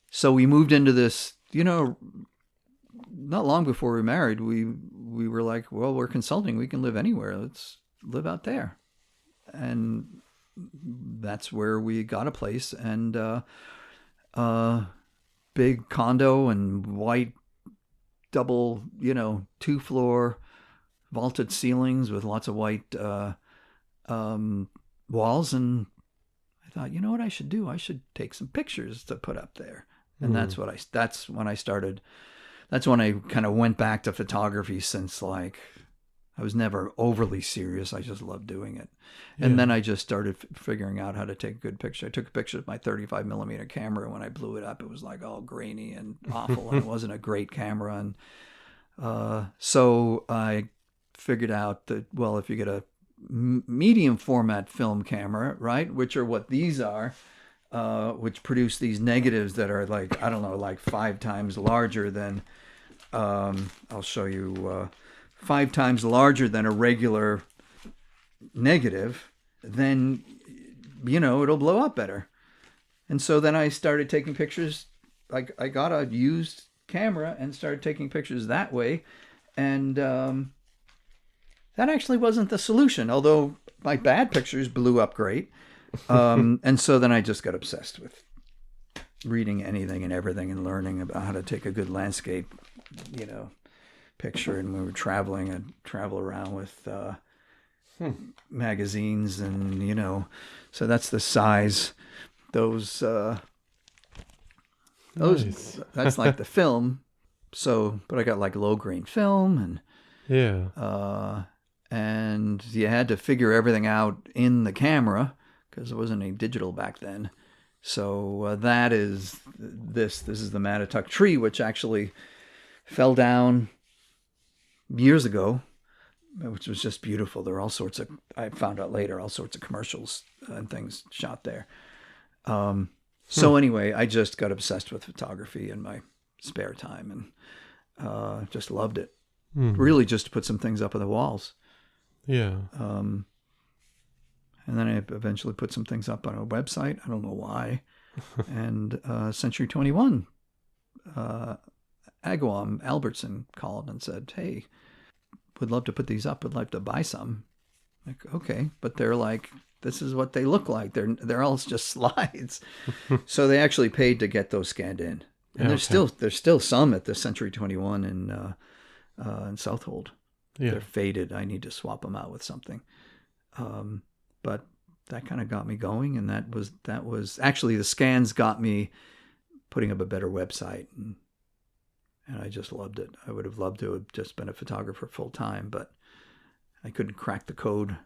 So we moved into this, not long before we married, we were like, well, we're consulting. We can live anywhere. Let's live out there. And that's where we got a place, and big condo and white double, 2-floor vaulted ceilings with lots of white walls. And I thought, you know what I should do? I should take some pictures to put up there. And that's when I kind of went back to photography, since like I was never overly serious. I just loved doing it. And then I just started figuring out how to take a good picture. I took a picture with my 35 millimeter camera. When I blew it up, it was like all grainy and awful, and it wasn't a great camera. And so I figured out that, well, if you get a medium format film camera, right, which are what these are, which produce these negatives that are like, I don't know, like 5 times larger than, I'll show you, 5 times larger than a regular negative, then, it'll blow up better. And so then I started taking pictures. Like, I got a used camera and started taking pictures that way. And that actually wasn't the solution, although my bad pictures blew up great. And so then I just got obsessed with reading anything and everything and learning about how to take a good landscape, picture. And when we were traveling, I'd travel around with magazines, and so that's the size. Those Nice. That's like the film. So, but I got like low grain film, and you had to figure everything out in the camera because there wasn't any digital back then. So that is this. This is the Mattituck tree, which actually fell down years ago, which was just beautiful. There were all sorts of, I found out later, all sorts of commercials and things shot there. So anyway, I just got obsessed with photography in my spare time, and just loved it. Really just to put some things up on the walls. Yeah. And then I eventually put some things up on a website. I don't know why. And Century 21, Agawam Albertson called and said, hey, would love to put these up. Would like to buy some. Like, okay. But they're like, this is what they look like. They're all just slides. So they actually paid to get those scanned in. And there's still some at the Century 21 in Southold. Yeah. They're faded. I need to swap them out with something. But that kind of got me going, and that was actually, the scans got me putting up a better website, and I just loved it. I would have loved to have just been a photographer full time, but I couldn't crack the code.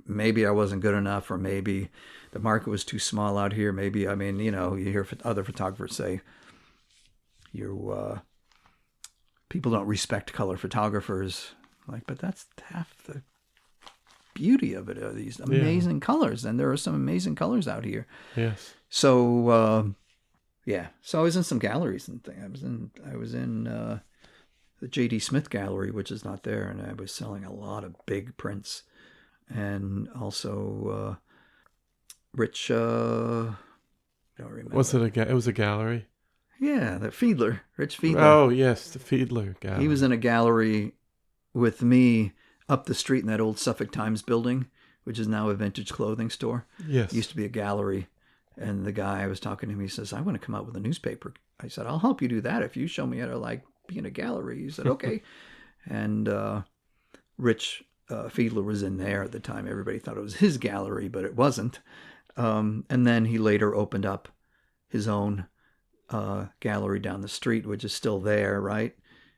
Maybe I wasn't good enough, or maybe the market was too small out here. Maybe, I mean, you hear other photographers say, people don't respect color photographers. Like, but that's half the beauty of it, are these amazing colors, and there are some amazing colors out here. Yes. So so I was in some galleries and things. I was in the J.D. Smith gallery, which is not there, and I was selling a lot of big prints, and also Rich. Don't remember. Was it it was a gallery? Yeah, the Fiedler, Rich Fiedler. Oh yes, the Fiedler gallery. He was in a gallery with me up the street in that old Suffolk Times building, which is now a vintage clothing store. Yes. It used to be a gallery. And the guy I was talking to him, he says, I want to come out with a newspaper. I said, I'll help you do that if you show me how to be in a gallery. He said, okay. And Rich Fiedler was in there at the time. Everybody thought it was his gallery, but it wasn't. And then he later opened up his own gallery down the street, which is still there, right?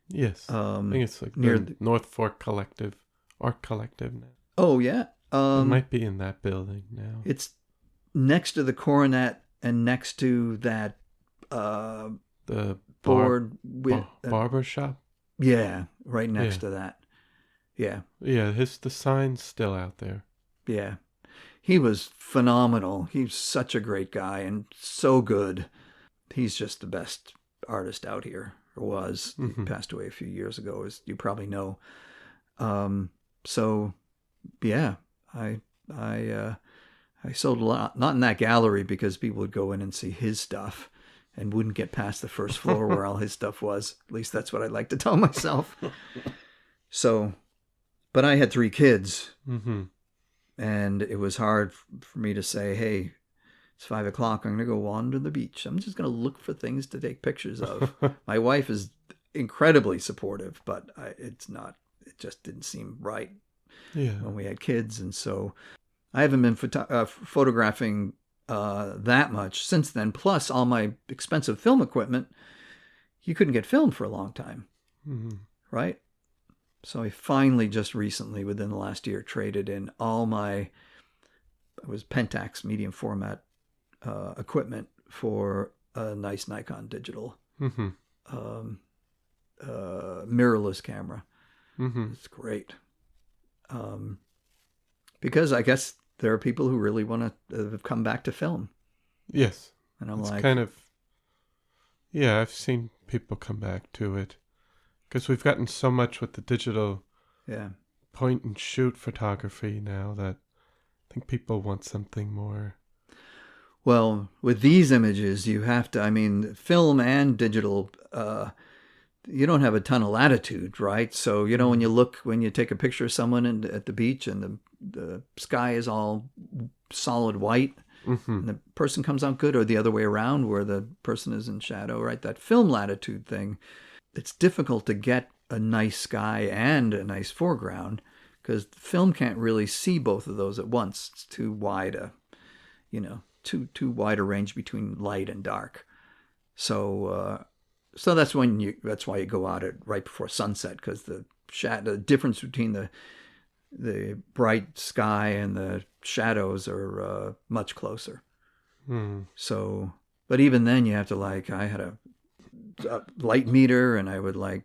Yes. I think it's like near the North Fork Collective, Art Collective now. Oh, yeah. It might be in that building now. It's next to the Coronet and next to that the board barber shop. Yeah, right next to that. Yeah. Yeah, the sign's still out there. Yeah. He was phenomenal. He's such a great guy and so good. He's just the best artist out here, or was. He passed away a few years ago, as you probably know. So yeah, I sold a lot, not in that gallery because people would go in and see his stuff and wouldn't get past the first floor where all his stuff was. At least that's what I like to tell myself. So, but I had 3 kids, and it was hard for me to say, hey, it's 5 o'clock. I'm going to go wander the beach. I'm just going to look for things to take pictures of. My wife is incredibly supportive, but it just didn't seem right when we had kids. And so I haven't been photographing that much since then. Plus all my expensive film equipment, you couldn't get film for a long time, right? So I finally just recently, within the last year, traded in all my, it was Pentax medium format equipment for a nice Nikon digital mirrorless camera. It's great. Because I guess there are people who really want to come back to film. Yes. And I'm it's like, kind of, yeah, I've seen people come back to it because we've gotten so much with the digital point and shoot photography now that I think people want something more. Well, with these images, you have to, I mean, film and digital, you don't have a ton of latitude, right? So, you know, when you take a picture of someone at the beach and the sky is all solid white and the person comes out good, or the other way around where the person is in shadow, right? That film latitude thing, it's difficult to get a nice sky and a nice foreground because film can't really see both of those at once. It's too wide too wide a range between light and dark. So that's why you go out at right before sunset, because the difference between the bright sky and the shadows are much closer. So, but even then you have to I had a light meter, and I would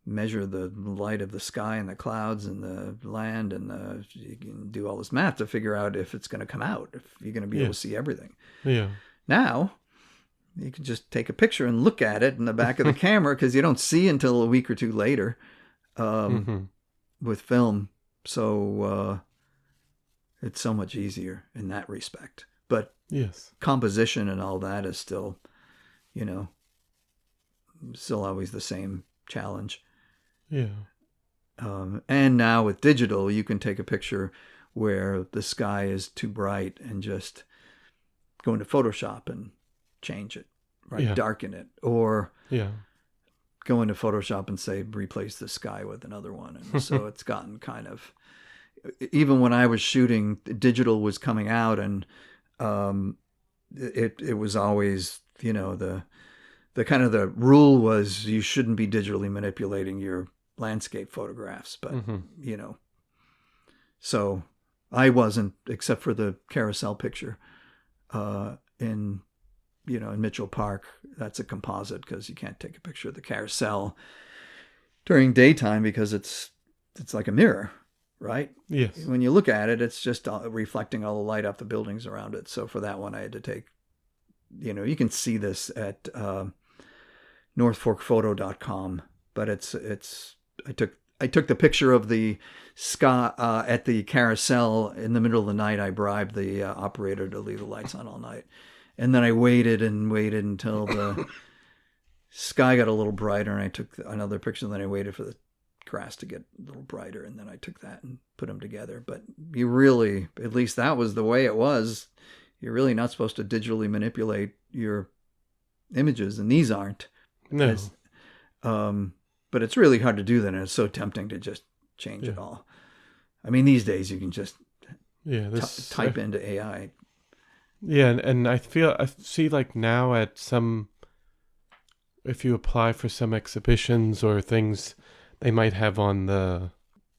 measure the light of the sky and the clouds and the land, and you can do all this math to figure out if it's going to come out, if you're going to be able to see everything. Yeah. Now you can just take a picture and look at it in the back of the camera, because you don't see until a week or two later with film. So it's so much easier in that respect. But composition and all that is still, still always the same challenge. Yeah. And now with digital, you can take a picture where the sky is too bright and just go into Photoshop and change it, right? Yeah. Darken it, or go into Photoshop and say, replace the sky with another one. And so it's gotten kind of, even when I was shooting, digital was coming out, and it was always, the kind of the rule was you shouldn't be digitally manipulating your landscape photographs, but so I wasn't, except for the carousel picture in Mitchell Park. That's a composite, because you can't take a picture of the carousel during daytime because it's like a mirror, right? Yes. When you look at it, it's just reflecting all the light off the buildings around it. So for that one, I had to take, you can see this at northforkphoto.com, but I took the picture of the sky at the carousel in the middle of the night. I bribed the operator to leave the lights on all night. And then I waited until the sky got a little brighter, and I took another picture. And then I waited for the grass to get a little brighter, and then I took that and put them together. But you really, at least that was the way it was, you're really not supposed to digitally manipulate your images, and these aren't. No. But it's really hard to do that, and it's so tempting to just change it all. I mean, these days you can just type into AI. Yeah, and I see now at some, if you apply for some exhibitions or things, they might have on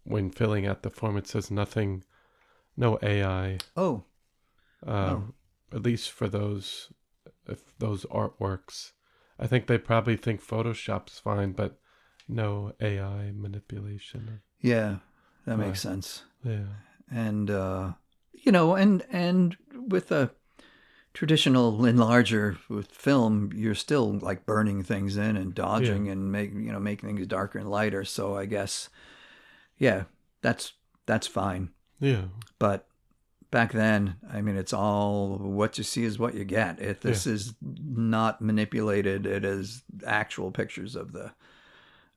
when filling out the form, it says no AI. At least for those artworks. I think they probably think Photoshop's fine, but no AI manipulation. Yeah, that makes sense. Yeah. And, and with a traditional enlarger with film, you're still burning things in and dodging and making things darker and lighter. So I guess, that's that's fine. Yeah. But back then, I mean, it's all what you see is what you get. This is not manipulated. It is actual pictures of the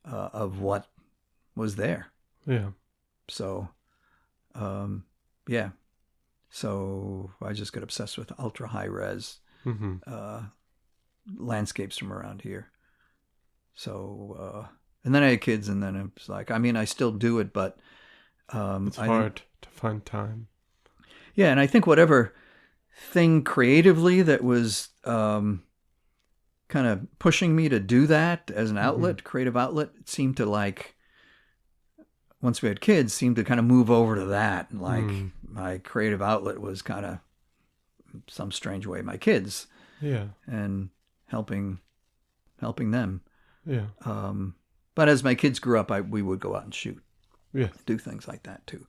of what was there. Yeah. So, yeah. So I just got obsessed with ultra high res landscapes from around here. So, and then I had kids, and then it was like, I mean, I still do it, but it's hard to find time. Yeah, and I think whatever thing creatively that was kind of pushing me to do that as an outlet, creative outlet, it seemed to like, once we had kids, seemed to kind of move over to that. Like my creative outlet was kind of some strange way my kids. Yeah. And helping them. Yeah. But as my kids grew up, we would go out and shoot. Yeah. Do things like that too.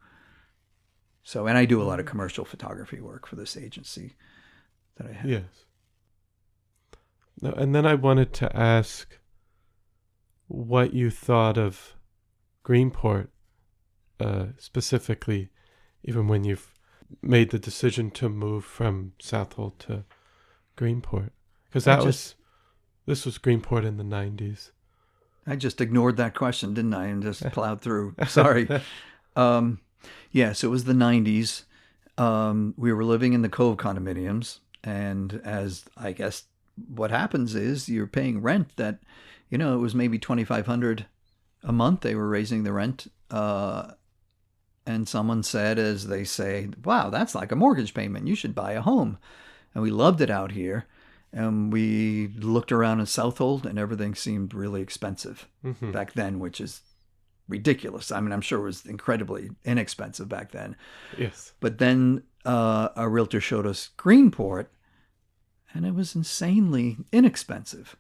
So, and I do a lot of commercial photography work for this agency that I have. Yes. No, and then I wanted to ask what you thought of Greenport, specifically, even when you've made the decision to move from Southold to Greenport. Because this was Greenport in the 90s. I just ignored that question, didn't I? And just plowed through. Sorry. Yes, it was the 90s. We were living in the Cove condominiums. And as I guess what happens is you're paying rent that, it was maybe $2,500 a month. They were raising the rent. And someone said, as they say, wow, that's like a mortgage payment. You should buy a home. And we loved it out here. And we looked around in Southold, and everything seemed really expensive back then, which is ridiculous. I mean, I'm sure it was incredibly inexpensive back then. Yes. But then a realtor showed us Greenport, and it was insanely inexpensive.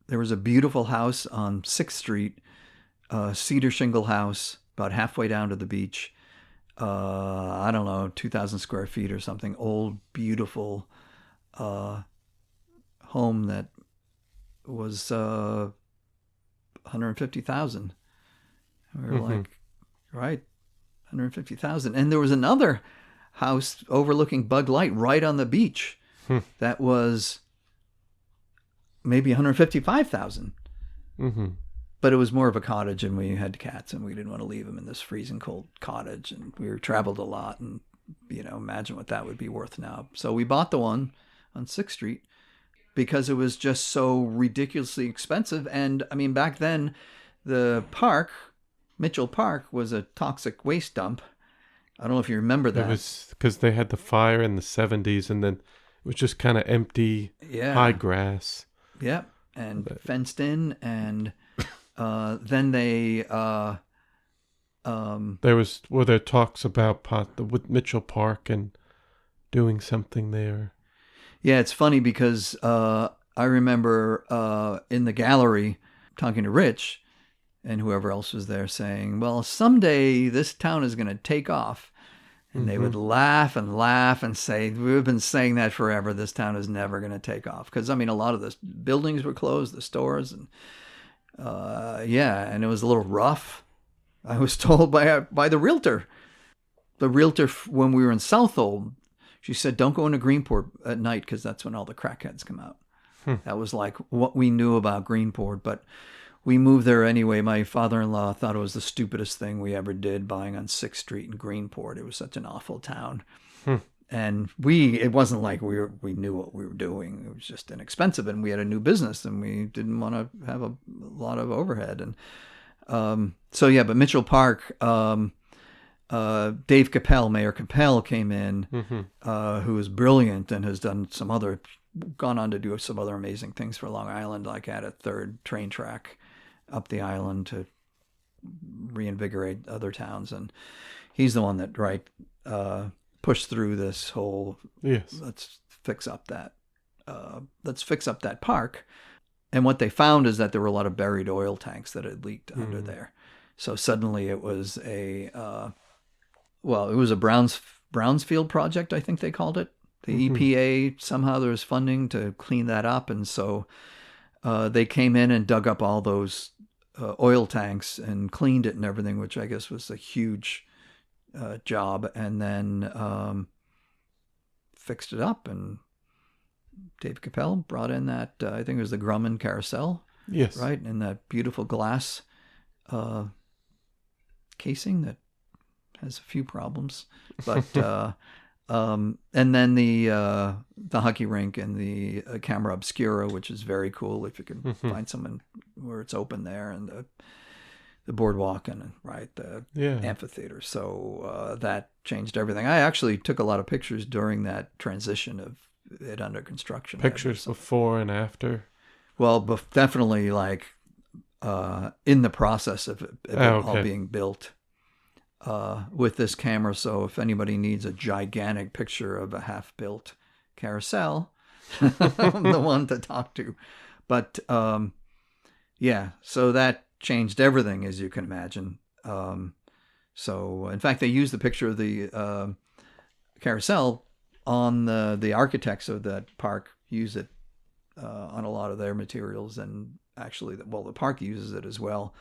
There was a beautiful house on 6th Street, cedar shingle house, about halfway down to the beach. I don't know, 2,000 square feet or something. Old, beautiful home that was $150,000. We were like, right, $150,000. And there was another house overlooking Bug Light right on the beach that was maybe $155,000. But it was more of a cottage, and we had cats, and we didn't want to leave them in this freezing cold cottage, and we traveled a lot, and imagine what that would be worth now. So we bought the one on 6th Street because it was just so ridiculously expensive. And I mean, back then, the park, Mitchell Park, was a toxic waste dump. I don't know if you remember that. It was because they had the fire in the 70s, and then it was just kind of empty, high grass. Yeah, and fenced in, and then they... were there talks about with Mitchell Park and doing something there? Yeah, it's funny because I remember in the gallery talking to Rich and whoever else was there saying, well, someday this town is going to take off. And they would laugh and say, we've been saying that forever. This town is never going to take off. Because, I mean, a lot of the buildings were closed, the stores. And and it was a little rough. I was told by the realtor. The realtor, when we were in Southold, she said, don't go into Greenport at night because that's when all the crackheads come out. That was like what we knew about Greenport. But we moved there anyway. My father-in-law thought it was the stupidest thing we ever did, buying on 6th Street in Greenport. It was such an awful town. And it wasn't like we knew what we were doing. It was just inexpensive, and we had a new business, and we didn't want to have a lot of overhead. And but Mitchell Park, Dave Capel, Mayor Capel, came in, who is brilliant and has gone on to do some other amazing things for Long Island, like add a 3rd train track up the island to reinvigorate other towns. And he's the one that pushed through this whole, let's fix up that park. And what they found is that there were a lot of buried oil tanks that had leaked under there. So suddenly it was it was a Brownsfield project, I think they called it. The EPA, somehow there was funding to clean that up. And so they came in and dug up all those oil tanks and cleaned it and everything, which I guess was a huge job, and then fixed it up. And Dave Capel brought in that, I think it was the Grumman carousel. Yes. Right? And that beautiful glass casing that has a few problems. But and then the hockey rink and the camera obscura, which is very cool if you can find someone where it's open there, and the boardwalk and the amphitheater. So that changed everything. I actually took a lot of pictures during that transition of it under construction. Pictures before and after? Well, definitely like in the process of it all being built with this camera. So if anybody needs a gigantic picture of a half-built carousel, I'm the one to talk to. But so that changed everything, as you can imagine. So in fact, they used the picture of the carousel on the architects of that park use it on a lot of their materials, and actually, the park uses it as well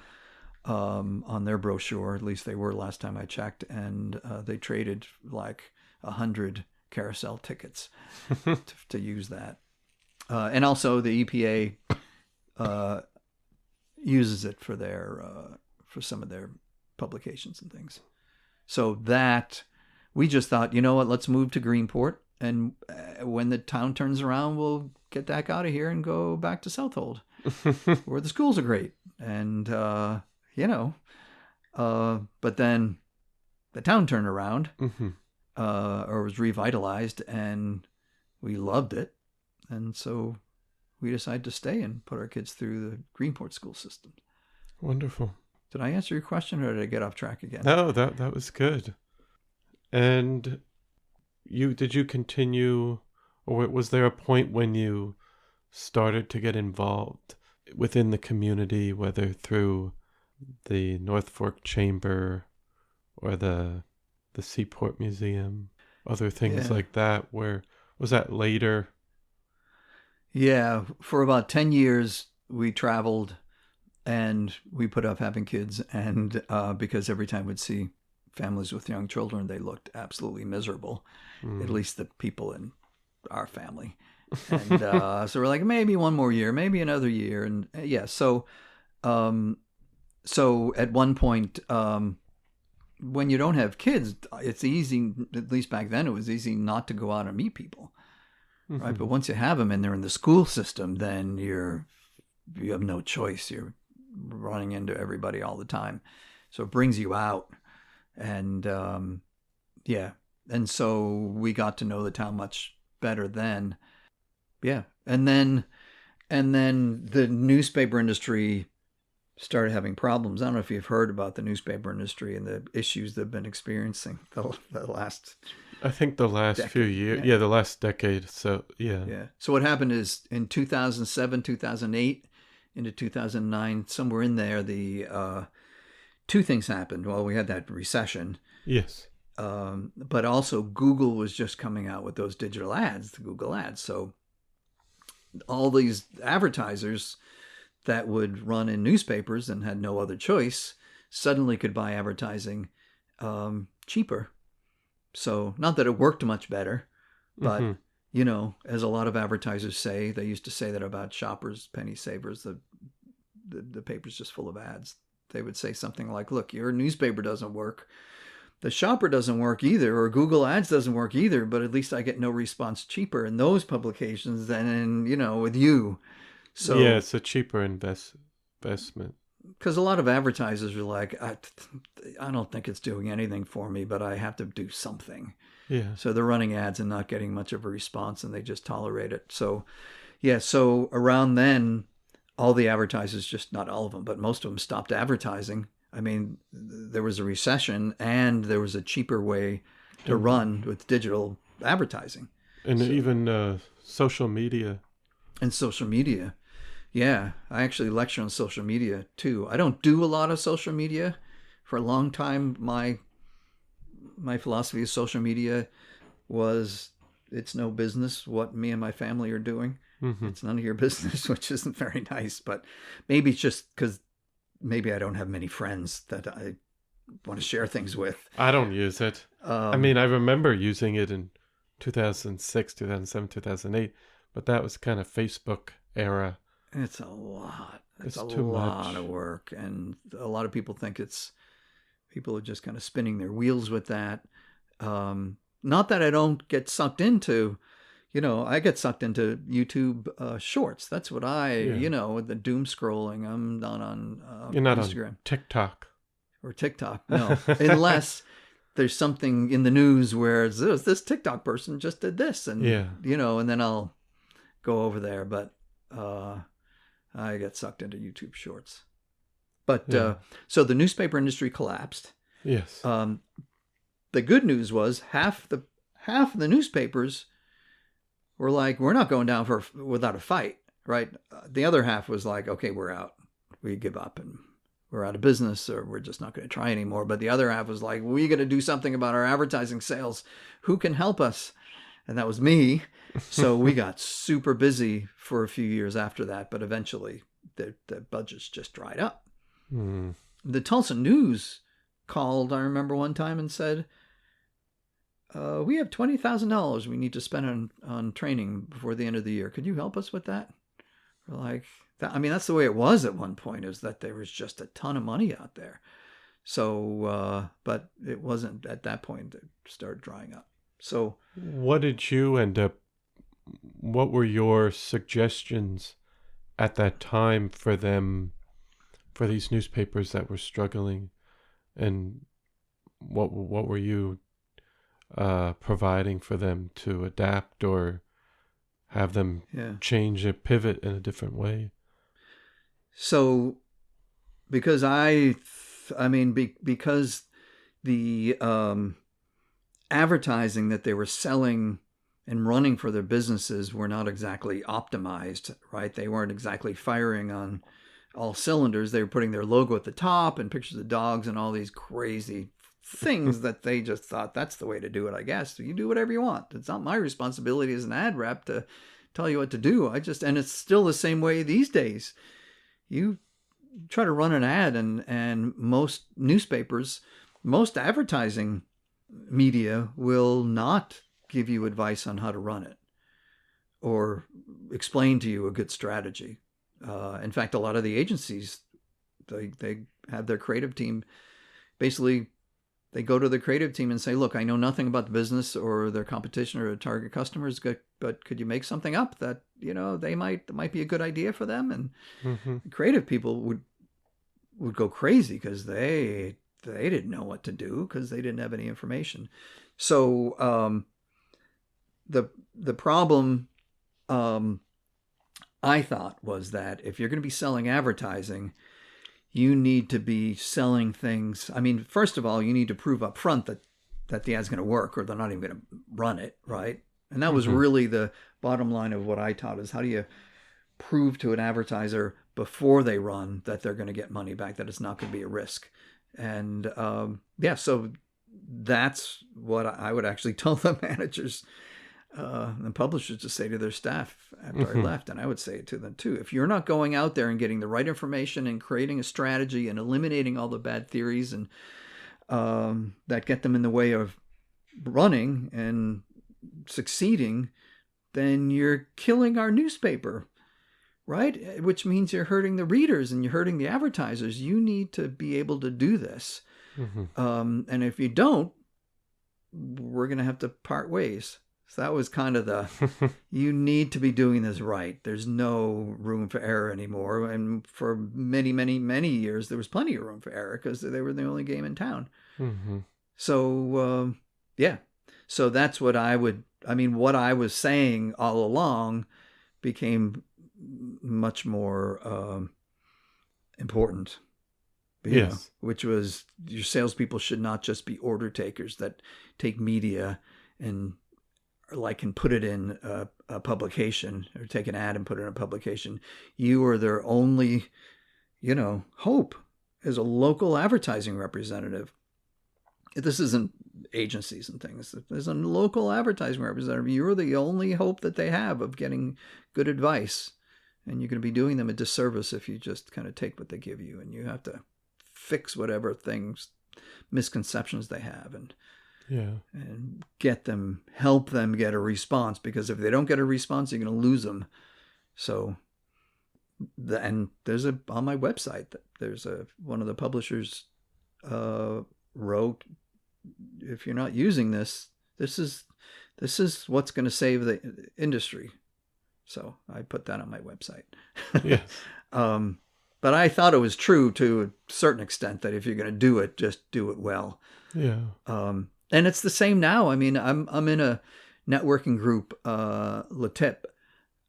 on their brochure. At least they were last time I checked, and they traded like 100 carousel tickets to use that. And also, the EPA uses it for for some of their publications and things. So that we just thought, you know what, let's move to Greenport, and when the town turns around, we'll get back out of here and go back to Southold, where the schools are great. And, but then the town turned around, or was revitalized, and we loved it. And so we decided to stay and put our kids through the Greenport school system. Wonderful. Did I answer your question, or did I get off track again? No, that was good. And did you continue, or was there a point when you started to get involved within the community, whether through the North Fork Chamber or the Seaport Museum, other things like that? Where was that later? Yeah, for about 10 years we traveled, and we put off having kids, and because every time we'd see families with young children, they looked absolutely miserable, at least the people in our family. And so we're like, maybe one more year, maybe another year. And so at one point, when you don't have kids, it's easy, at least back then, it was easy not to go out and meet people, right? But once you have them and they're in the school system, then you have no choice. You're running into everybody all the time. So it brings you out. And and so we got to know the town much better then. And then the newspaper industry started having problems. I don't know if you've heard about the newspaper industry and the issues they've been experiencing the last, I think the last decade. few years. Yeah, the last decade. So, yeah. So what happened is in 2007, 2008, into 2009, somewhere in there, the two things happened. Well, we had that recession. Yes. But also Google was just coming out with those digital ads, the Google ads. So all these advertisers that would run in newspapers and had no other choice suddenly could buy advertising cheaper. So not that it worked much better, but as a lot of advertisers say, they used to say that about Shoppers, Penny Savers, the paper's just full of ads. They would say something like, look, your newspaper doesn't work. The Shopper doesn't work either, or Google Ads doesn't work either, but at least I get no response cheaper in those publications than with you. So yeah, it's a cheaper investment. Because a lot of advertisers are like, I don't think it's doing anything for me, but I have to do something. Yeah. So they're running ads and not getting much of a response, and they just tolerate it. So, so around then, all the advertisers, just not all of them, but most of them stopped advertising. I mean, there was a recession, and there was a cheaper way to run with digital advertising. And even social media. And social media. Yeah, I actually lecture on social media too. I don't do a lot of social media. For a long time, my philosophy of social media was it's no business what me and my family are doing. It's none of your business, which isn't very nice. But maybe it's just because maybe I don't have many friends that I want to share things with. I don't use it. I mean, I remember using it in 2006, 2007, 2008, but that was kind of Facebook era. It's a lot. It's a too lot much. of work. And a lot of people think people are just kind of spinning their wheels with that. Not that I don't get sucked into, I get sucked into YouTube shorts. That's what with the doom scrolling. I'm not on You're not Instagram. on TikTok. Or TikTok, no. Unless there's something in the news where this TikTok person just did this. And, and then I'll go over there. But I get sucked into YouTube shorts. But so the newspaper industry collapsed. Yes. The good news was half the newspapers were like, we're not going down without a fight, right? The other half was like, okay, we're out. We give up and we're out of business, or we're just not going to try anymore. But the other half was like, we got to do something about our advertising sales. Who can help us? And that was me. So we got super busy for a few years after that. But eventually the budgets just dried up. Mm. The Tulsa News called, I remember one time, and said, we have $20,000 we need to spend on training before the end of the year. Could you help us with that? We're like, that's the way it was at one point, is that there was just a ton of money out there. So, but it wasn't at that point. It started drying up. So what did you end up, what were your suggestions at that time for these newspapers that were struggling? And what were you providing for them to adapt or have them change or pivot in a different way? So, because because the advertising that they were selling and running for their businesses were not exactly optimized, right? They weren't exactly firing on all cylinders. They were putting their logo at the top and pictures of dogs and all these crazy things that they just thought that's the way to do it, I guess. You do whatever you want. It's not my responsibility as an ad rep to tell you what to do. And it's still the same way these days. You try to run an ad and most newspapers, most advertising media will not give you advice on how to run it or explain to you a good strategy. In fact, a lot of the agencies, they have their creative team, basically they go to the creative team and say, look, I know nothing about the business or their competition or target customers, but could you make that up that, they might be a good idea for them? And creative people would go crazy because they didn't know what to do because they didn't have any information. So the problem I thought was that if you're going to be selling advertising, you need to be selling things. I mean, first of all, you need to prove up front that the ad's going to work or they're not even going to run it, right? And that was really the bottom line of what I taught, is how do you prove to an advertiser before they run that they're going to get money back, that it's not going to be a risk. And so that's what I would actually tell the managers and publishers to say to their staff after I left. And I would say it to them too. If you're not going out there and getting the right information and creating a strategy and eliminating all the bad theories and that get them in the way of running and succeeding, then you're killing our newspaper, right? Which means you're hurting the readers and you're hurting the advertisers. You need to be able to do this. And if you don't, we're going to have to part ways. So that was kind of you need to be doing this right. There's no room for error anymore. And for many, many, many years, there was plenty of room for error because they were the only game in town. So, so that's what what I was saying all along became much more important. Yes. Which was your salespeople should not just be order takers that take media and put it in a publication or take an ad and put it in a publication. You are their only, hope as a local advertising representative. This isn't agencies and things. There's a local advertising representative. You're the only hope that they have of getting good advice. And you're going to be doing them a disservice if you just kind of take what they give you, and you have to fix whatever things misconceptions they have, and Yeah. and help them get a response, because if they don't get a response, you're going to lose them. So, and there's on my website, there's one of the publishers wrote, if you're not using this is what's going to save the industry. So I put that on my website. Yes. But I thought it was true to a certain extent, that if you're going to do it, just do it well. Yeah. And it's the same now. I mean, I'm in a networking group, LaTip,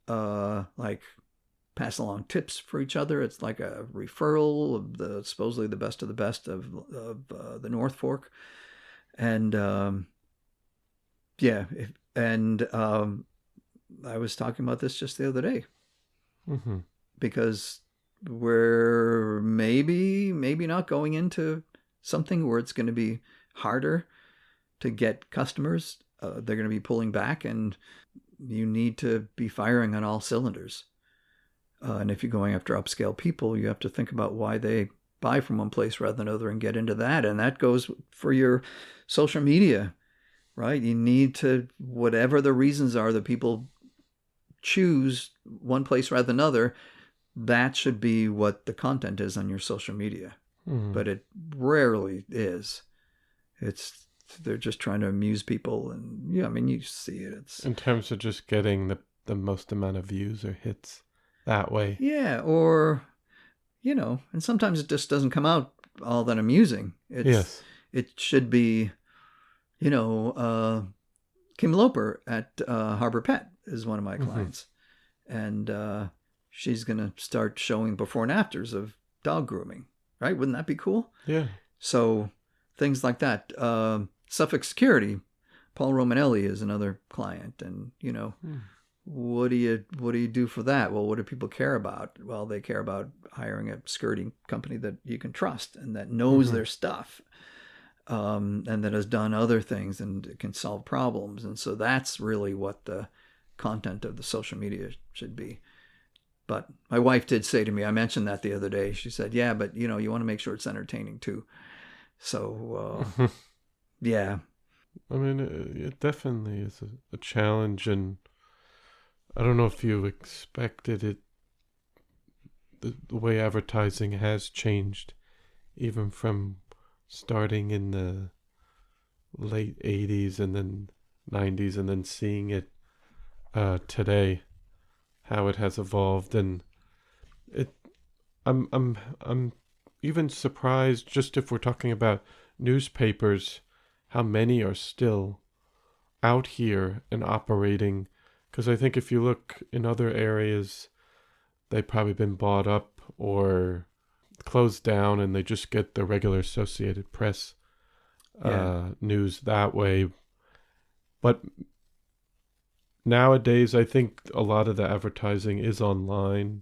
like pass along tips for each other. It's like a referral of supposedly the best of the best of the North Fork. And I was talking about this just the other day, because we're maybe not going into something where it's going to be harder to get customers. They're going to be pulling back, and you need to be firing on all cylinders. And if you're going after upscale people, you have to think about why they buy from one place rather than another, and get into that. And that goes for your social media, right? You need to, whatever the reasons are that people choose one place rather than another, that should be what the content is on your social media. But it rarely is. They're just trying to amuse people, and yeah, I mean, you see it. It's in terms of just getting the most amount of views or hits that way. Yeah, or and sometimes it just doesn't come out all that amusing. Yes. It should be, Kim Loper at Harbor Pet is one of my clients, and she's going to start showing before and afters of dog grooming, right? Wouldn't that be cool? Yeah. So things like that. Suffolk Security, Paul Romanelli is another client, and what do you do for that? Well, what do people care about? Well, they care about hiring a security company that you can trust and that knows their stuff, and that has done other things and can solve problems. And so that's really what the content of the social media should be. But my wife did say to me, I mentioned that the other day, she said, yeah, but you want to make sure it's entertaining too. So, yeah. I mean, it definitely is a challenge, and I don't know if you expected it, the way advertising has changed, even from starting in the late 80s and then 90s, and then seeing it today, how it has evolved. And I'm even surprised, just if we're talking about newspapers, how many are still out here and operating. Because I think if you look in other areas, they've probably been bought up or closed down, and they just get the regular Associated Press news that way. But nowadays, I think a lot of the advertising is online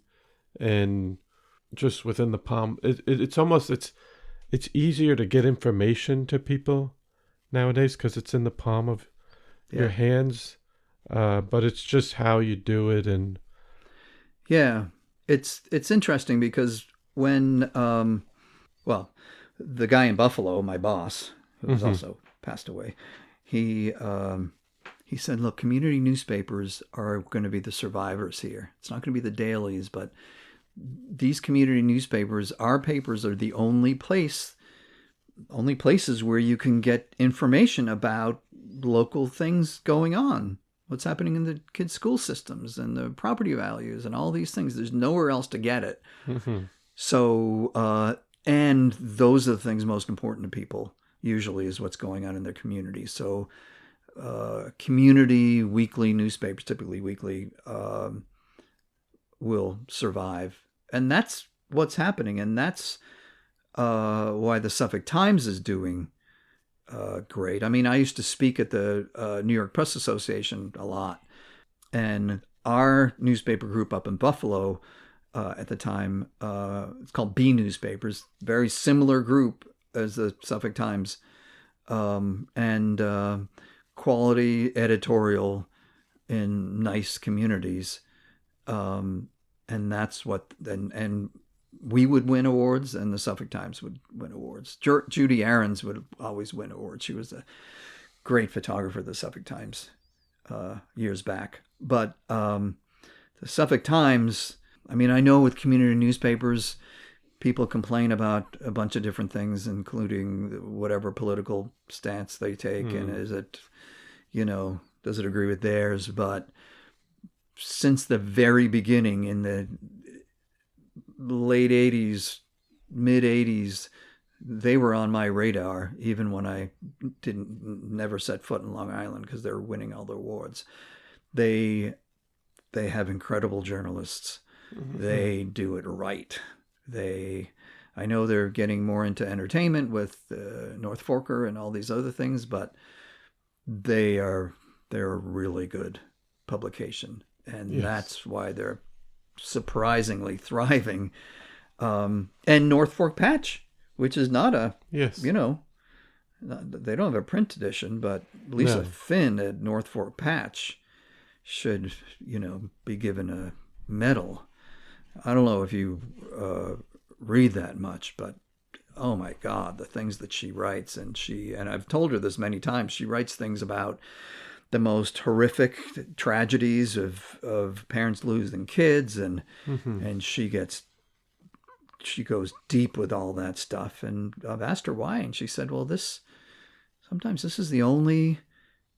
and just within the palm. It's easier to get information to people nowadays because it's in the palm of your hands. But it's just how you do it. And yeah, it's interesting because when the guy in Buffalo, my boss, who was also passed away, he said, look, community newspapers are going to be the survivors here. It's not going to be the dailies, but these community newspapers, our papers, are the only places where you can get information about local things going on. What's happening in the kids' school systems and the property values and all these things. There's nowhere else to get it. So, and those are the things most important to people, usually, is what's going on in their community. So, community weekly newspapers, typically weekly, will survive. And that's what's happening. And that's why the Suffolk Times is doing great. I mean, I used to speak at the New York Press Association a lot, and our newspaper group up in Buffalo at the time, it's called B Newspapers, very similar group as the Suffolk Times, and quality editorial in nice communities, and that's what and we would win awards and the Suffolk Times would win awards. Judy Aarons would always win awards. She was a great photographer of the Suffolk Times years back. But the Suffolk Times, I mean, I know with community newspapers, people complain about a bunch of different things, including whatever political stance they take. And is it, does it agree with theirs? But since the very beginning in the late 80s, mid 80s, they were on my radar, even when I never set foot in Long Island, because they're winning all the awards. They have incredible journalists. Mm-hmm. They do it right. I know they're getting more into entertainment with North Forker and all these other things, but they're a really good publication, and yes, that's why they're surprisingly thriving. And North Fork Patch, which is not a, yes, they don't have a print edition, but Lisa Finn at North Fork Patch should, be given a medal. I don't know if you read that much, but oh my God, the things that she writes. And I've told her this many times, she writes things about the most horrific tragedies of parents losing kids. And, and she goes deep with all that stuff. And I've asked her why. And she said, well, sometimes this is the only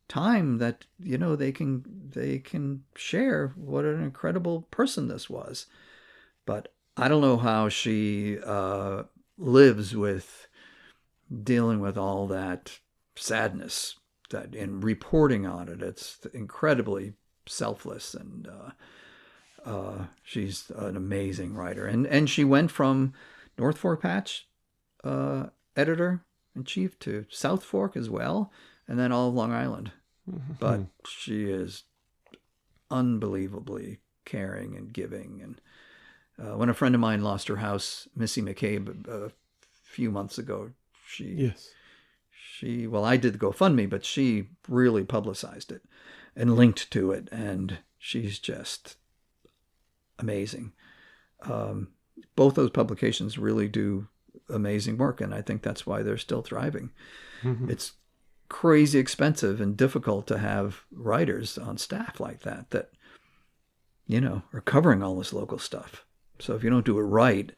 time that, they can share what an incredible person this was. But I don't know how she lives with dealing with all that sadness, that in reporting on it. It's incredibly selfless, and she's an amazing writer. And she went from North Fork Patch editor-in-chief to South Fork as well, and then all of Long Island. Mm-hmm. But she is unbelievably caring and giving. And when a friend of mine lost her house, Missy McCabe, a few months ago, I did the GoFundMe, but she really publicized it and linked to it, and she's just amazing. Both those publications really do amazing work, and I think that's why they're still thriving. Mm-hmm. It's crazy expensive and difficult to have writers on staff like that are covering all this local stuff. So if you don't do it right,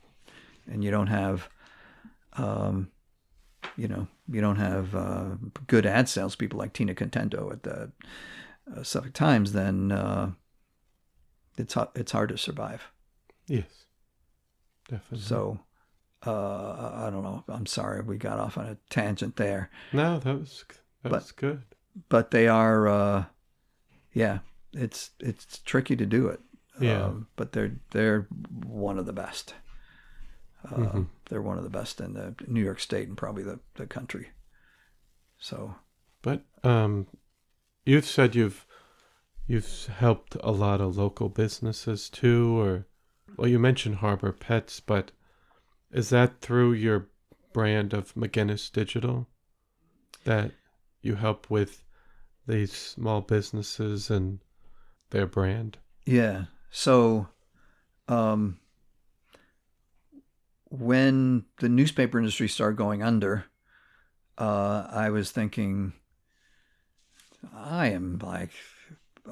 and you don't have, good ad salespeople like Tina Contento at the Suffolk Times, then it's hard to survive. Yes, definitely. So I don't know. I'm sorry we got off on a tangent there. No, that was good. But they are, it's tricky to do it. Yeah. But they're one of the best. They're one of the best in the New York State and probably the country. So, but you've said you've helped a lot of local businesses too, you mentioned Harbor Pets, but is that through your brand of McInnis Digital that you help with these small businesses and their brand? Yeah. So, when the newspaper industry started going under, I was thinking, I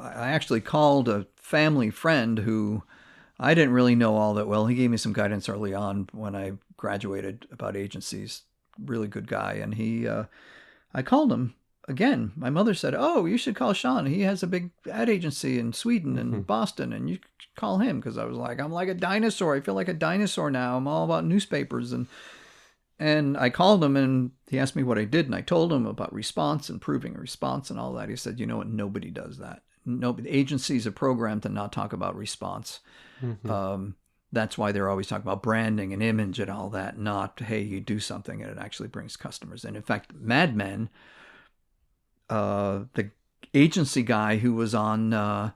actually called a family friend who I didn't really know all that well. He gave me some guidance early on when I graduated about agencies. Really good guy. And I called him again. My mother said, oh, you should call Sean. He has a big ad agency in Sweden and Boston, and you should call him. Because I was like, I'm like a dinosaur. I feel like a dinosaur now. I'm all about newspapers. And I called him, and he asked me what I did. And I told him about response, improving response and all that. He said, you know what? Nobody does that. The agencies are programmed to not talk about response. Mm-hmm. That's why they're always talking about branding and image and all that, not, hey, you do something and it actually brings customers. And in fact, Mad Men, the agency guy who was on the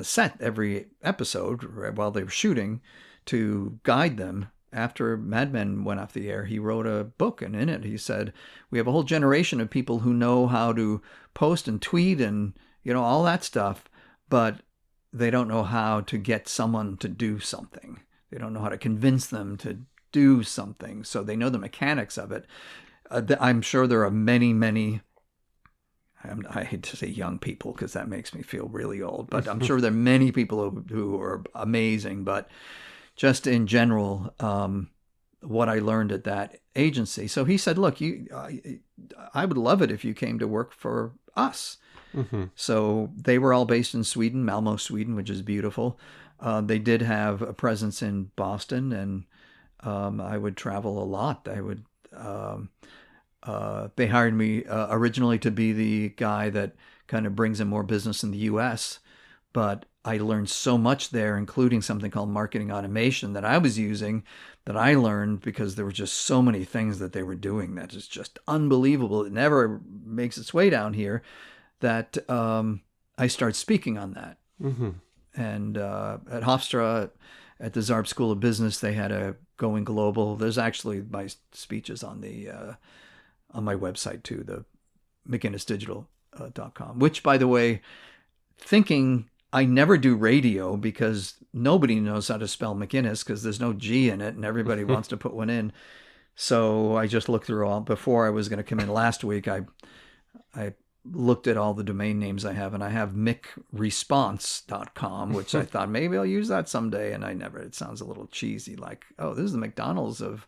set every episode while they were shooting to guide them, after Mad Men went off the air, he wrote a book, and in it he said, we have a whole generation of people who know how to post and tweet and all that stuff, but they don't know how to get someone to do something. They don't know how to convince them to do something. So they know the mechanics of it. I'm sure there are many, I hate to say young people because that makes me feel really old, but I'm sure there are many people who are amazing. But just in general, what I learned at that agency. So he said, look, I would love it if you came to work for us. Mm-hmm. So they were all based in Sweden, Malmo, Sweden, which is beautiful. They did have a presence in Boston, and I would travel a lot. They hired me originally to be the guy that kind of brings in more business in the U.S., but I learned so much there, including something called marketing automation that I was using, that I learned because there were just so many things that they were doing that is just unbelievable. It never makes its way down here, that I started speaking on that. Mm-hmm. And at Hofstra, at the Zarb School of Business, they had a Going Global. There's actually my speeches on my website too, the McInnisDigital.com, which, by the way, thinking I never do radio because nobody knows how to spell McInnis because there's no G in it and everybody wants to put one in. So I just looked through all, before I was going to come in last week, I looked at all the domain names I have, and I have micresponse.com, which I thought maybe I'll use that someday. And I never, it sounds a little cheesy, like, oh, this is the McDonald's of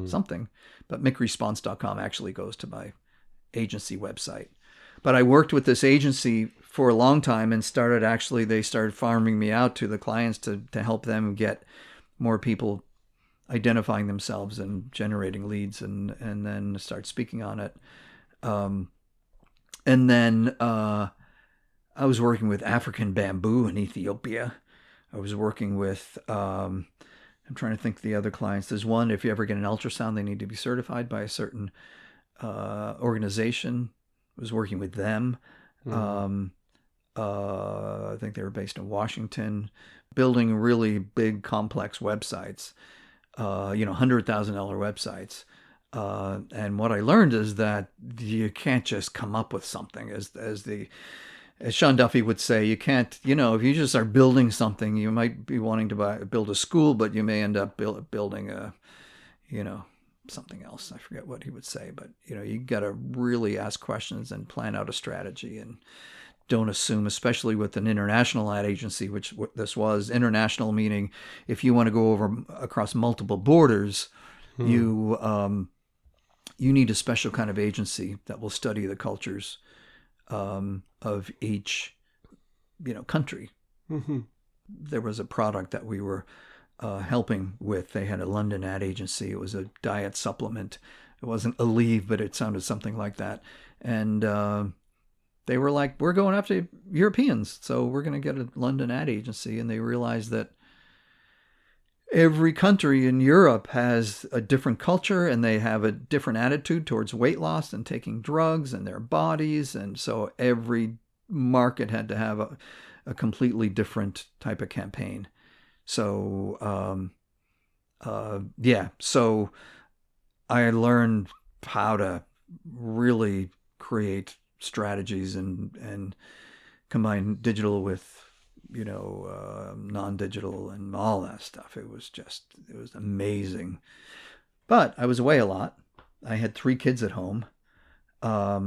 something. But micresponse.com actually goes to my agency website. But I worked with this agency for a long time and they started farming me out to the clients to help them get more people identifying themselves and generating leads, and then start speaking on it. And then I was working with African bamboo in Ethiopia. I was working with, I'm trying to think of the other clients. There's one, if you ever get an ultrasound, they need to be certified by a certain organization. I was working with them. I think they were based in Washington, building really big, complex websites, $100,000 websites. And what I learned is that you can't just come up with something, as Sean Duffy would say. You can't, if you just are building something, you might be wanting to build a school, but you may end up building something else. I forget what he would say, but you got to really ask questions and plan out a strategy, and don't assume, especially with an international ad agency, which this was. International meaning if you want to go across multiple borders, you need a special kind of agency that will study the cultures of each, country. Mm-hmm. There was a product that we were helping with. They had a London ad agency. It was a diet supplement. It wasn't Aleve, but it sounded something like that. And they were like, we're going after Europeans, so we're going to get a London ad agency. And they realized that every country in Europe has a different culture, and they have a different attitude towards weight loss and taking drugs and their bodies. And so every market had to have a completely different type of campaign. So, so I learned how to really create strategies and combine digital with non-digital and all that stuff. It was amazing. But I was away a lot. I had 3 kids at home, a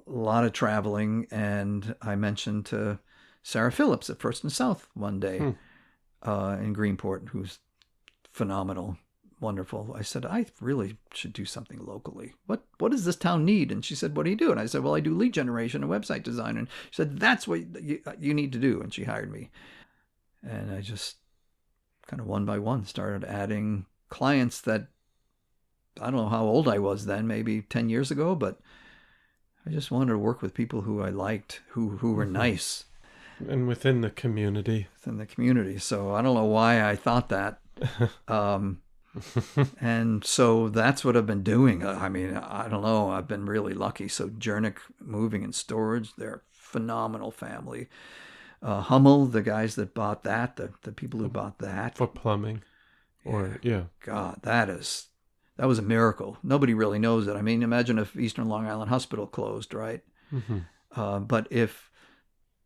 lot of traveling, and I mentioned to Sarah Phillips at First and South one day in Greenport, who's phenomenal, wonderful. I said, I really should do something locally. What does this town need? And she said, what do you do? And I said, well, I do lead generation and website design. And she said, that's what you need to do. And she hired me. And I just kind of one by one started adding clients that, I don't know how old I was then, maybe 10 years ago, but I just wanted to work with people who I liked, who were nice. And within the community. So I don't know why I thought that. And so that's what I've been doing. I mean, I don't know. I've been really lucky. So Jernick Moving and Storage, they're a phenomenal family. Hummel, the guys that bought that, the people who bought that. For plumbing. God, that was a miracle. Nobody really knows it. I mean, imagine if Eastern Long Island Hospital closed, right? Mm-hmm. But if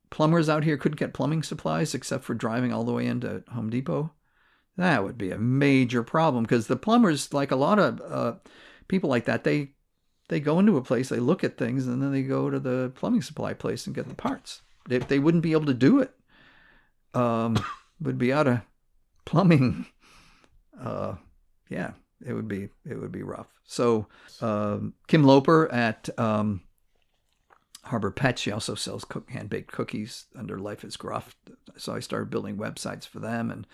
plumbers out here couldn't get plumbing supplies except for driving all the way into Home Depot, That would be a major problem, because the plumbers, like a lot of people like that, they go into a place, they look at things, and then they go to the plumbing supply place and get the parts. They wouldn't be able to do it. Would be out of plumbing. Yeah, it would be rough. So Kim Loper at Harbor Pet, she also sells hand-baked cookies under Life is Gruff. So I started building websites for them, and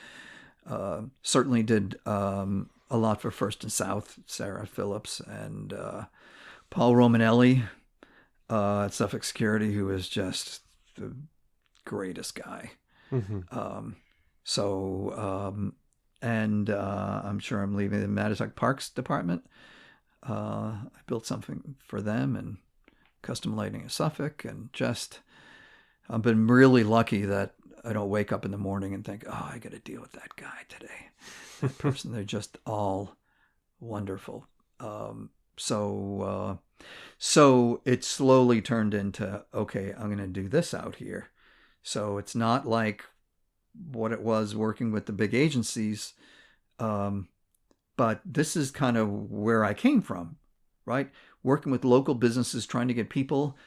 certainly did a lot for First and South, Sarah Phillips, and Paul Romanelli at Suffolk Security, who is just the greatest guy. And I'm sure I'm leaving the Mattituck Parks department. I built something for them, and custom lighting in Suffolk, and just I've been really lucky that I don't wake up in the morning and think, oh, I got to deal with that guy today. That person, they're just all wonderful. So it slowly turned into, okay, I'm going to do this out here. So it's not like what it was working with the big agencies. But this is kind of where I came from, right? Working with local businesses, trying to get people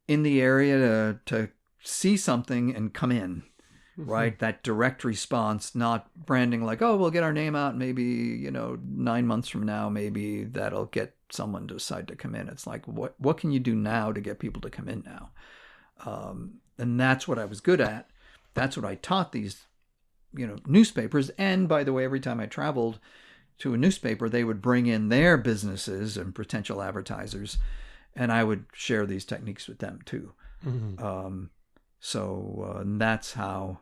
in the area to see something and come in, right? That direct response, not branding like, oh, we'll get our name out. Maybe, 9 months from now, maybe that'll get someone to decide to come in. It's like, what can you do now to get people to come in now? And that's what I was good at. That's what I taught these, newspapers. And by the way, every time I traveled to a newspaper, they would bring in their businesses and potential advertisers, and I would share these techniques with them too. So that's how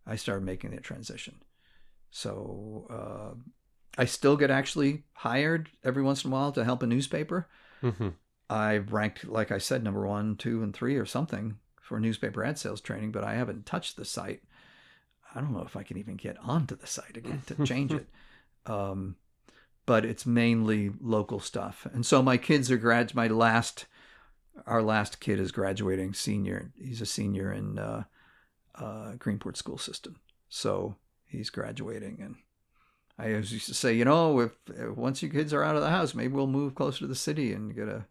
I started making the transition. So I still get actually hired every once in a while to help a newspaper. I've ranked, like I said, number 1, 2, and 3 or something for newspaper ad sales training, but I haven't touched the site. I don't know if I can even get onto the site again to change it. But it's mainly local stuff. And so my kids are our last kid is graduating senior. He's a senior in Greenport school system. So he's graduating, and I always used to say, if once you kids are out of the house, maybe we'll move closer to the city and get a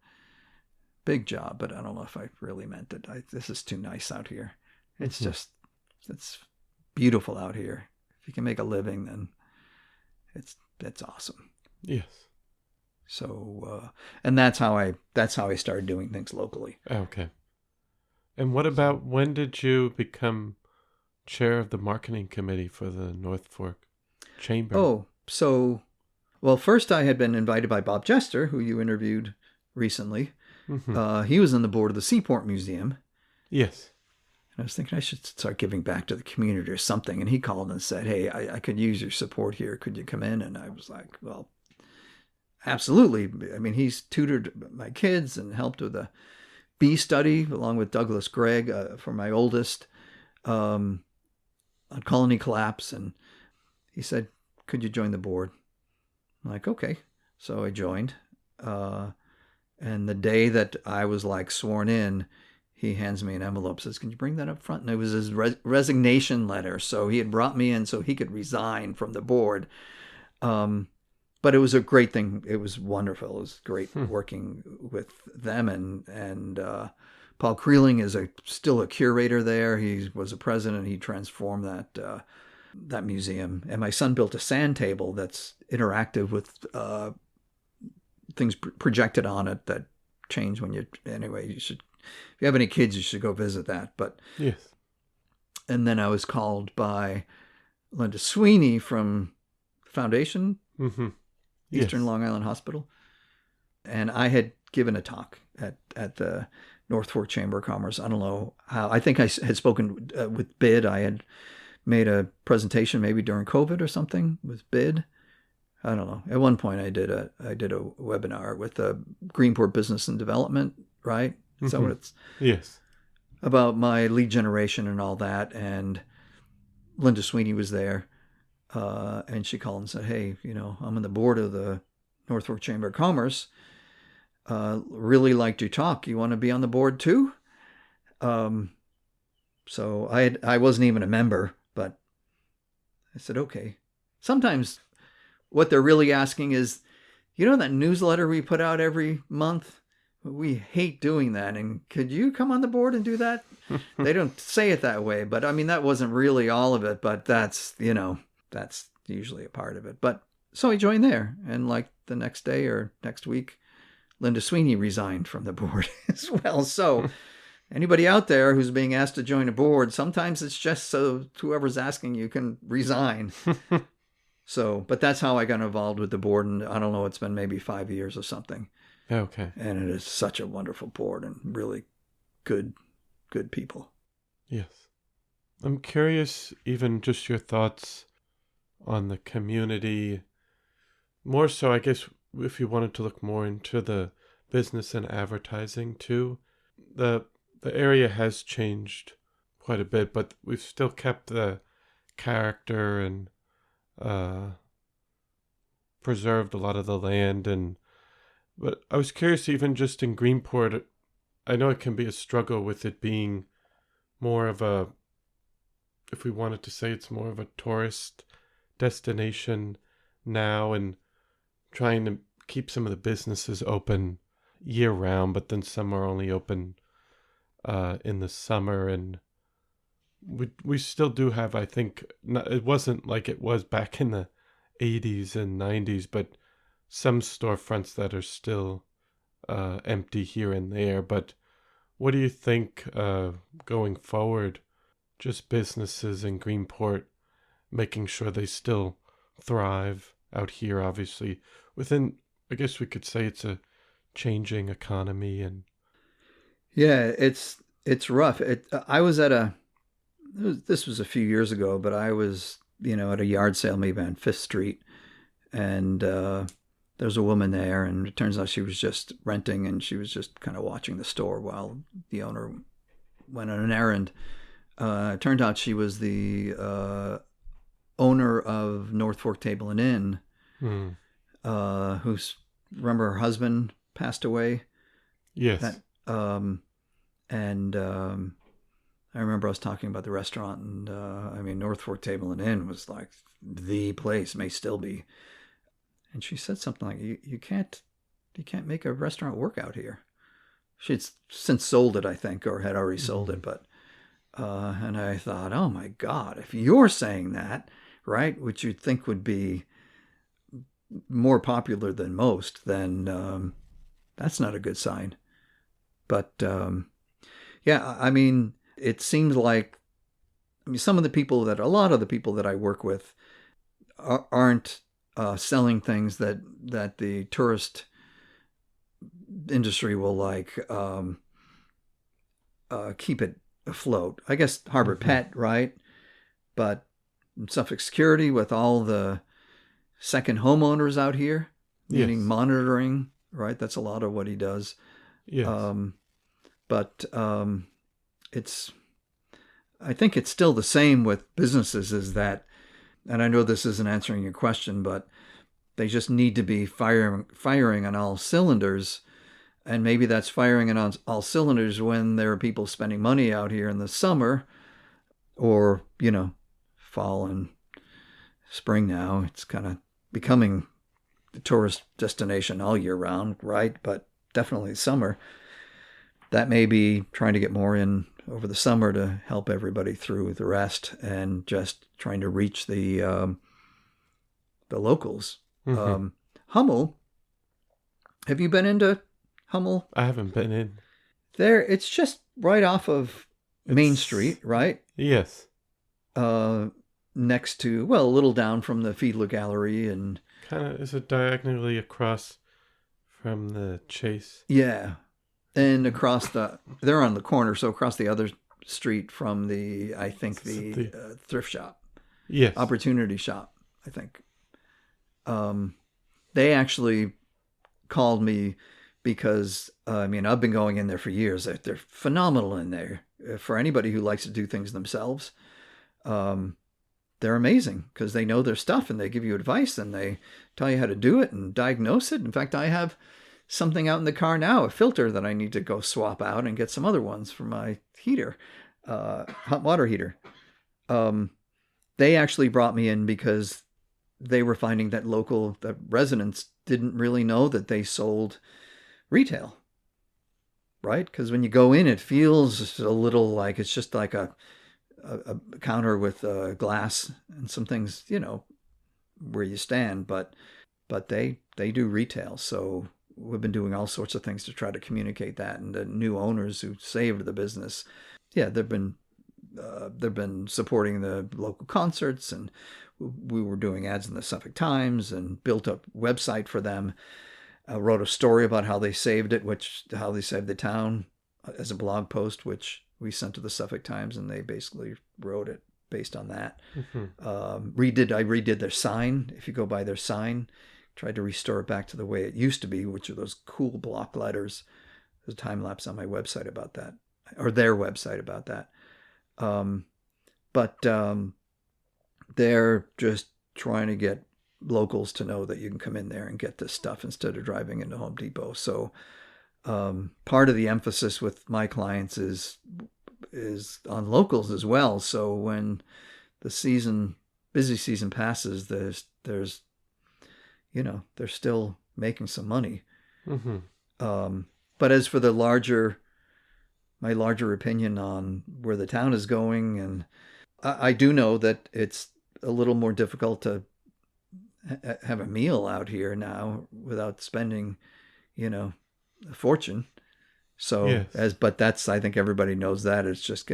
big job. But I don't know if I really meant it. This is too nice out here. It's just, it's beautiful out here. If you can make a living, then it's awesome. Yes. So, and that's how I started doing things locally. Okay. And what about, when did you become chair of the marketing committee for the North Fork Chamber? Oh, so, well, first I had been invited by Bob Jester, who you interviewed recently. He was on the board of the Seaport Museum. Yes. And I was thinking I should start giving back to the community or something. And he called and said, hey, I could use your support here. Could you come in? And I was like, well, absolutely. I mean, he's tutored my kids and helped with a bee study along with Douglas Gregg for my oldest on colony collapse. And he said, could you join the board? I'm like, okay. So I joined. And the day that I was like sworn in, he hands me an envelope, says, can you bring that up front? And it was his resignation letter. So he had brought me in so he could resign from the board. But it was a great thing. It was wonderful. It was great working with them. And Paul Creeling is still a curator there. He was a president. He transformed that museum. And my son built a sand table that's interactive with things projected on it that change when you... Anyway, if you have any kids, you should go visit that. But yes. And then I was called by Linda Sweeney from Foundation, Eastern Long Island Hospital. And I had given a talk at the North Fork Chamber of Commerce. I don't know how. I think I had spoken with BID. I had made a presentation maybe during COVID or something with BID. I don't know. At one point I did a webinar with Greenport Business and Development, right? Is that what it's? Yes. About my lead generation and all that. And Linda Sweeney was there. And she called and said, hey, I'm on the board of the North Fork Chamber of Commerce. Really liked your talk. You want to be on the board too? So I wasn't even a member, but I said, okay. sometimes what they're really asking is, that newsletter we put out every month? We hate doing that. And could you come on the board and do that? They don't say it that way, but I mean, that wasn't really all of it, but that's usually a part of it. But so I joined there, and like the next day or next week, Linda Sweeney resigned from the board as well. So anybody out there who's being asked to join a board, sometimes it's just so whoever's asking you can resign. But that's how I got involved with the board. And I don't know, it's been maybe 5 years or something. Okay. And it is such a wonderful board and really good people. Yes. I'm curious, even just your thoughts on the community. More so, I guess, if you wanted to look more into the business and advertising too. The area has changed quite a bit, but we've still kept the character and preserved a lot of the land. But I was curious, even just in Greenport, I know it can be a struggle with it being more of a, if we wanted to say it's more of a tourist destination now, and trying to keep some of the businesses open year round, but then some are only open in the summer. And we still do have, I think, it wasn't like it was back in the 80s and 90s, but some storefronts that are still empty here and there. But what do you think going forward, just businesses in Greenport, making sure they still thrive out here, obviously, within, I guess we could say it's a changing economy? And yeah, it's rough. I was this was a few years ago, but I was, at a yard sale maybe on 5th Street, and there's a woman there, and it turns out she was just renting, and she was just kind of watching the store while the owner went on an errand. It turned out she was the owner of North Fork Table and Inn, who's, remember, her husband passed away? Yes. I remember us talking about the restaurant, and North Fork Table and Inn was like the place, may still be. And she said something like, "You can't make a restaurant work out here." She'd since sold it, I think, or had already sold it. But and I thought, oh my God, if you're saying that, right, which you'd think would be more popular than most, then that's not a good sign. But it seems like, a lot of the people that I work with aren't selling things that the tourist industry will like keep it afloat. I guess Harbor Pet, right? But Suffolk Security, with all the second homeowners out here, meaning monitoring, right? That's a lot of what he does. Yes. I think it's still the same with businesses, is that, and I know this isn't answering your question, but they just need to be firing on all cylinders. And maybe that's firing on all cylinders when there are people spending money out here in the summer, or, fall and spring now. It's kind of becoming the tourist destination all year round, right? But definitely summer. That may be trying to get more in over the summer to help everybody through the rest, and just trying to reach the locals. Hummel, have you been into Hummel? I haven't been in. There, it's just right off of Main Street, right? Yes. Next to, a little down from the Fiedler Gallery, and kind of, is it diagonally across from the Chase? Yeah. And they're on the corner, so across the other street from the thrift shop. Yes. Opportunity shop, I think. They actually called me because, I've been going in there for years. They're phenomenal in there. For anybody who likes to do things themselves, they're amazing, because they know their stuff, and they give you advice, and they tell you how to do it and diagnose it. In fact, I have something out in the car now, a filter that I need to go swap out and get some other ones for my heater, hot water heater. They actually brought me in because they were finding that the residents didn't really know that they sold retail, right? Because when you go in, it feels a little like it's just like a counter with glass and some things, where you stand, but they do retail. So we've been doing all sorts of things to try to communicate that, and the new owners who saved the business, they've been supporting the local concerts, and we were doing ads in the Suffolk Times and built a website for them. Wrote a story about how they saved it, how they saved the town as a blog post, which we sent to the Suffolk Times, and they basically wrote it based on that. Mm-hmm. I redid their sign. If you go by their sign, tried to restore it back to the way it used to be, which are those cool block letters. There's a time lapse on my website about that, or their website about that. But they're just trying to get locals to know that you can come in there and get this stuff instead of driving into Home Depot. So part of the emphasis with my clients is on locals as well. So when the busy season passes, there's they're still making some money. Mm-hmm. But as for my larger opinion on where the town is going, and I do know that it's a little more difficult to have a meal out here now without spending, a fortune. So yes. But that's, I think everybody knows that it's just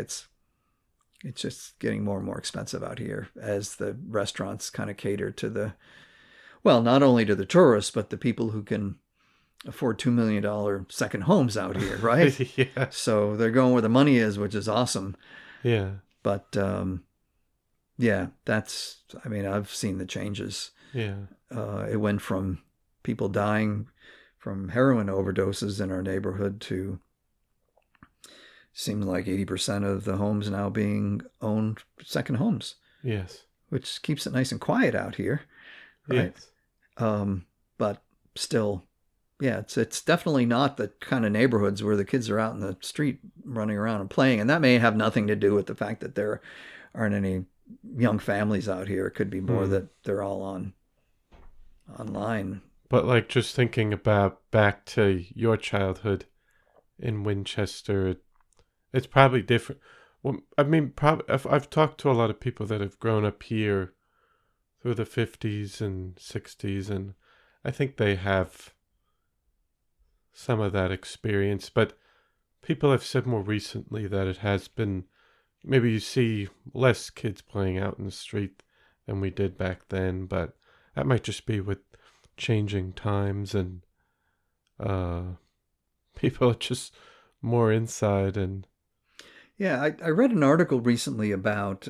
getting more and more expensive out here as the restaurants kind of cater to not only to the tourists, but the people who can afford $2 million second homes out here, right? Yeah. So they're going where the money is, which is awesome. Yeah. But I've seen the changes. Yeah. It went from people dying from heroin overdoses in our neighborhood to seems like 80% of the homes now being owned second homes. Yes. Which keeps it nice and quiet out here. Right. Yes. But still, it's definitely not the kind of neighborhoods where the kids are out in the street running around and playing. And that may have nothing to do with the fact that there aren't any young families out here. It could be more that they're all online. But like just thinking about back to your childhood in Winchester, it's probably different. Well, I mean, I've talked to a lot of people that have grown up here through the 50s and 60s, and I think they have some of that experience. But people have said more recently that it has been, maybe you see less kids playing out in the street than we did back then, but that might just be with changing times, and people are just more inside. And I read an article recently about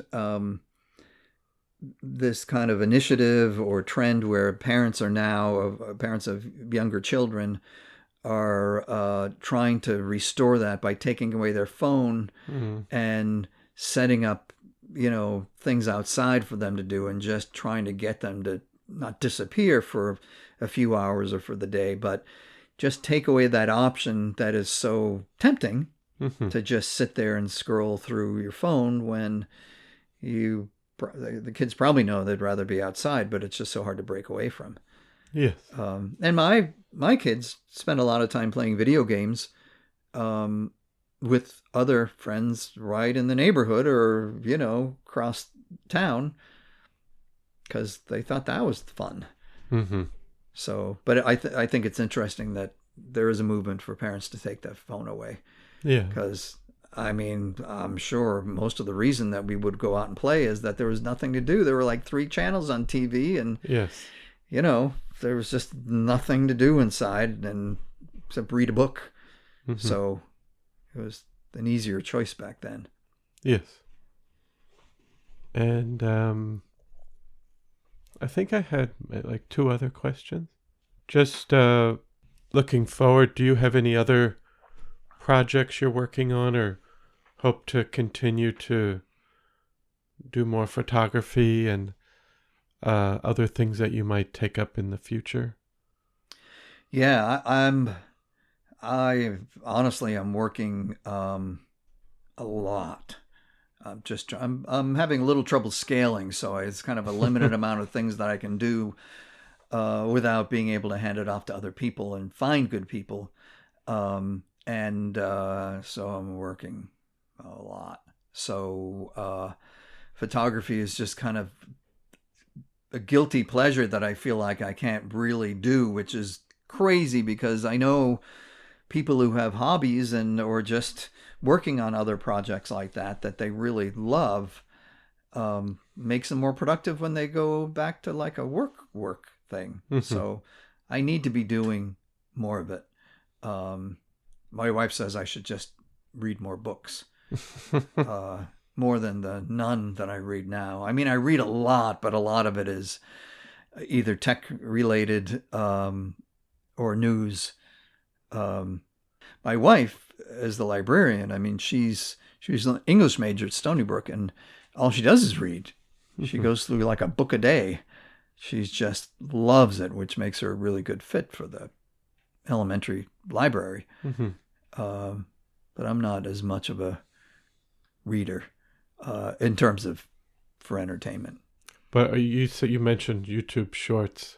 this kind of initiative or trend where parents of younger children are trying to restore that by taking away their phone and setting up things outside for them to do, and just trying to get them to not disappear for a few hours or for the day, but just take away that option that is so tempting to just sit there and scroll through your phone when the kids probably know they'd rather be outside, but it's just so hard to break away from. Yes. And my kids spend a lot of time playing video games with other friends right in the neighborhood or, across town, because they thought that was fun. Mm-hmm. So, but I think it's interesting that there is a movement for parents to take that phone away. Yeah. Because, I'm sure most of the reason that we would go out and play is that there was nothing to do. There were like 3 channels on TV, and, yes, there was just nothing to do inside except read a book. Mm-hmm. So it was an easier choice back then. Yes. And I think I had like 2 other questions. Just looking forward, do you have any other projects you're working on or hope to continue to do more photography and other things that you might take up in the future? Yeah, I honestly am working a lot I'm having a little trouble scaling, so it's kind of a limited amount of things that I can do without being able to hand it off to other people and find good people. So I'm working a lot. So photography is just kind of a guilty pleasure that I feel like I can't really do, which is crazy because I know people who have hobbies or just working on other projects like that they really love, makes them more productive when they go back to like a work thing. Mm-hmm. So I need to be doing more of it. My wife says I should just read more books, more than the none that I read now. I mean, I read a lot, but a lot of it is either tech related or news. My wife is the librarian. I mean, she's an English major at Stony Brook, and all she does is read. Mm-hmm. She goes through like a book a day. She just loves it, which makes her a really good fit for the elementary library. Mm-hmm. But I'm not as much of a reader in terms of for entertainment. But you mentioned YouTube Shorts.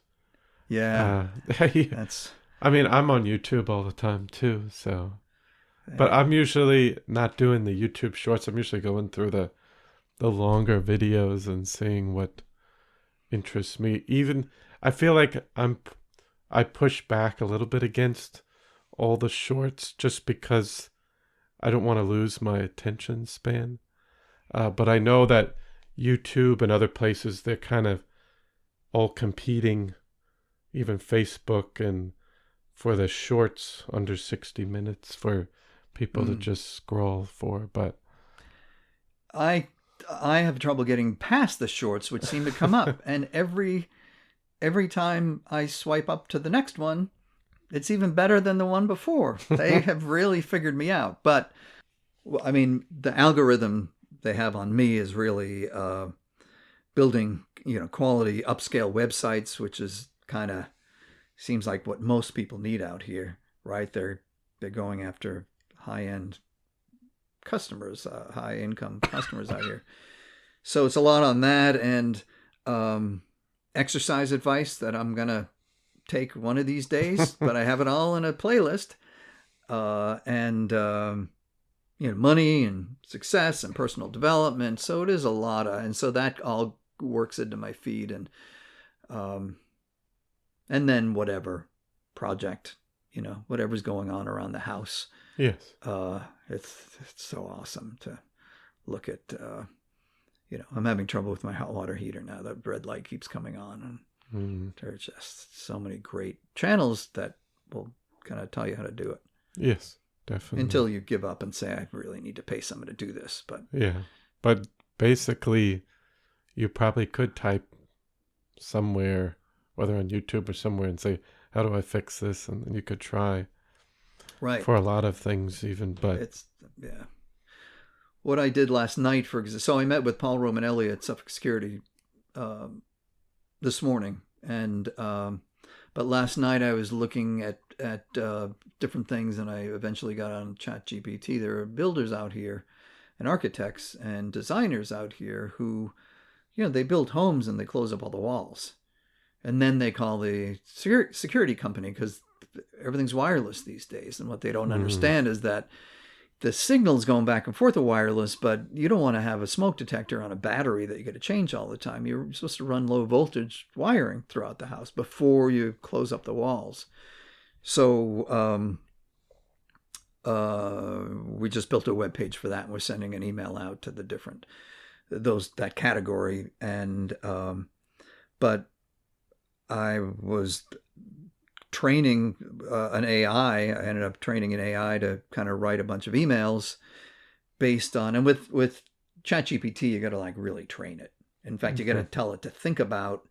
Yeah, that's. I mean, I'm on YouTube all the time too. So, but I'm usually not doing the YouTube Shorts. I'm usually going through the longer videos and seeing what interests me. Even I feel like I push back a little bit against all the shorts just because I don't want to lose my attention span. But I know that YouTube and other places, they're kind of all competing, even Facebook, and for the shorts under 60 minutes for people to just scroll for. But I have trouble getting past the shorts, which seem to come up. And every time I swipe up to the next one, it's even better than the one before. They have really figured me out. But I mean, the algorithm they have on me is really building, quality upscale websites, which is kind of seems like what most people need out here, right? They're going after high-end customers, high-income customers out here. So it's a lot on that, and exercise advice that I'm gonna take one of these days, but I have it all in a playlist, and money and success and personal development. So it is a lot and so that all works into my feed, and then whatever project, whatever's going on around the house. Yes. It's so awesome to look at. I'm having trouble with my hot water heater now. The red light keeps coming on, and there's just so many great channels that will kind of tell you how to do it. Yes, definitely. Until you give up and say, I really need to pay someone to do this. But yeah, but basically, you probably could type somewhere, whether on YouTube or somewhere, and say, how do I fix this? And then you could try. Right. For a lot of things even, but what I did last night, for example, so I met with Paul Romanelli at Suffolk Security this morning, and but last night I was looking at different things, and I eventually got on ChatGPT. There are builders out here, and architects and designers out here who, they build homes and they close up all the walls, and then they call the security company because everything's wireless these days, and what they don't understand is that the signal's going back and forth of wireless, but you don't want to have a smoke detector on a battery that you got to change all the time. You're supposed to run low voltage wiring throughout the house before you close up the walls. So we just built a web page for that, and we're sending an email out to the different that category. And but I was training an AI. I ended up training an AI to kind of write a bunch of emails based on, and with ChatGPT, you got to like really train it. In fact, you got to tell it to think about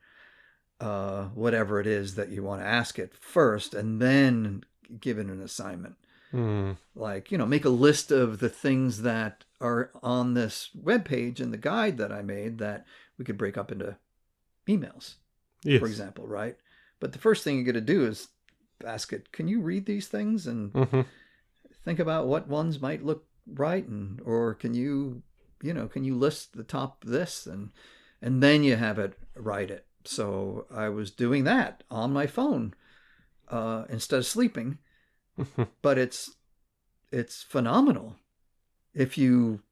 whatever it is that you want to ask it first, and then give it an assignment. Like, make a list of the things that are on this webpage in the guide that I made that we could break up into emails, for example, right? But the first thing you got to do is ask it, can you read these things and think about what ones might look right? Or can you, can you list the top this, and then you have it write it. So I was doing that on my phone instead of sleeping. But it's phenomenal if you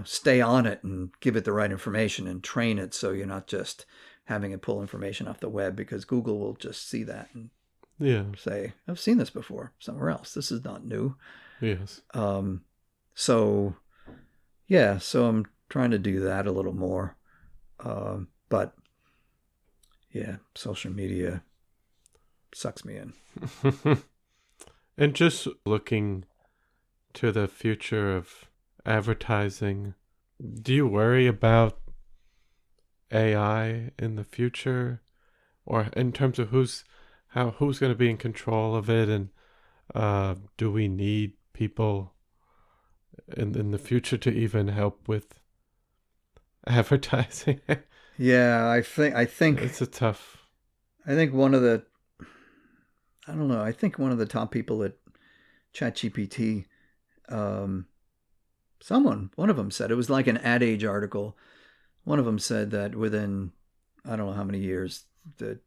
stay on it and give it the right information and train it, so you're not just having it pull information off the web, because Google will just see that and say, I've seen this before somewhere else. This is not new. Yes. So I'm trying to do that a little more. But yeah, social media sucks me in. And just looking to the future of advertising, do you worry about AI in the future, or in terms of who's going to be in control of it, and do we need people in the future to even help with advertising? Yeah, I think it's a tough. I think one of the top people at ChatGPT, one of them said, it was like an Ad Age article. One of them said that within, I don't know how many years, that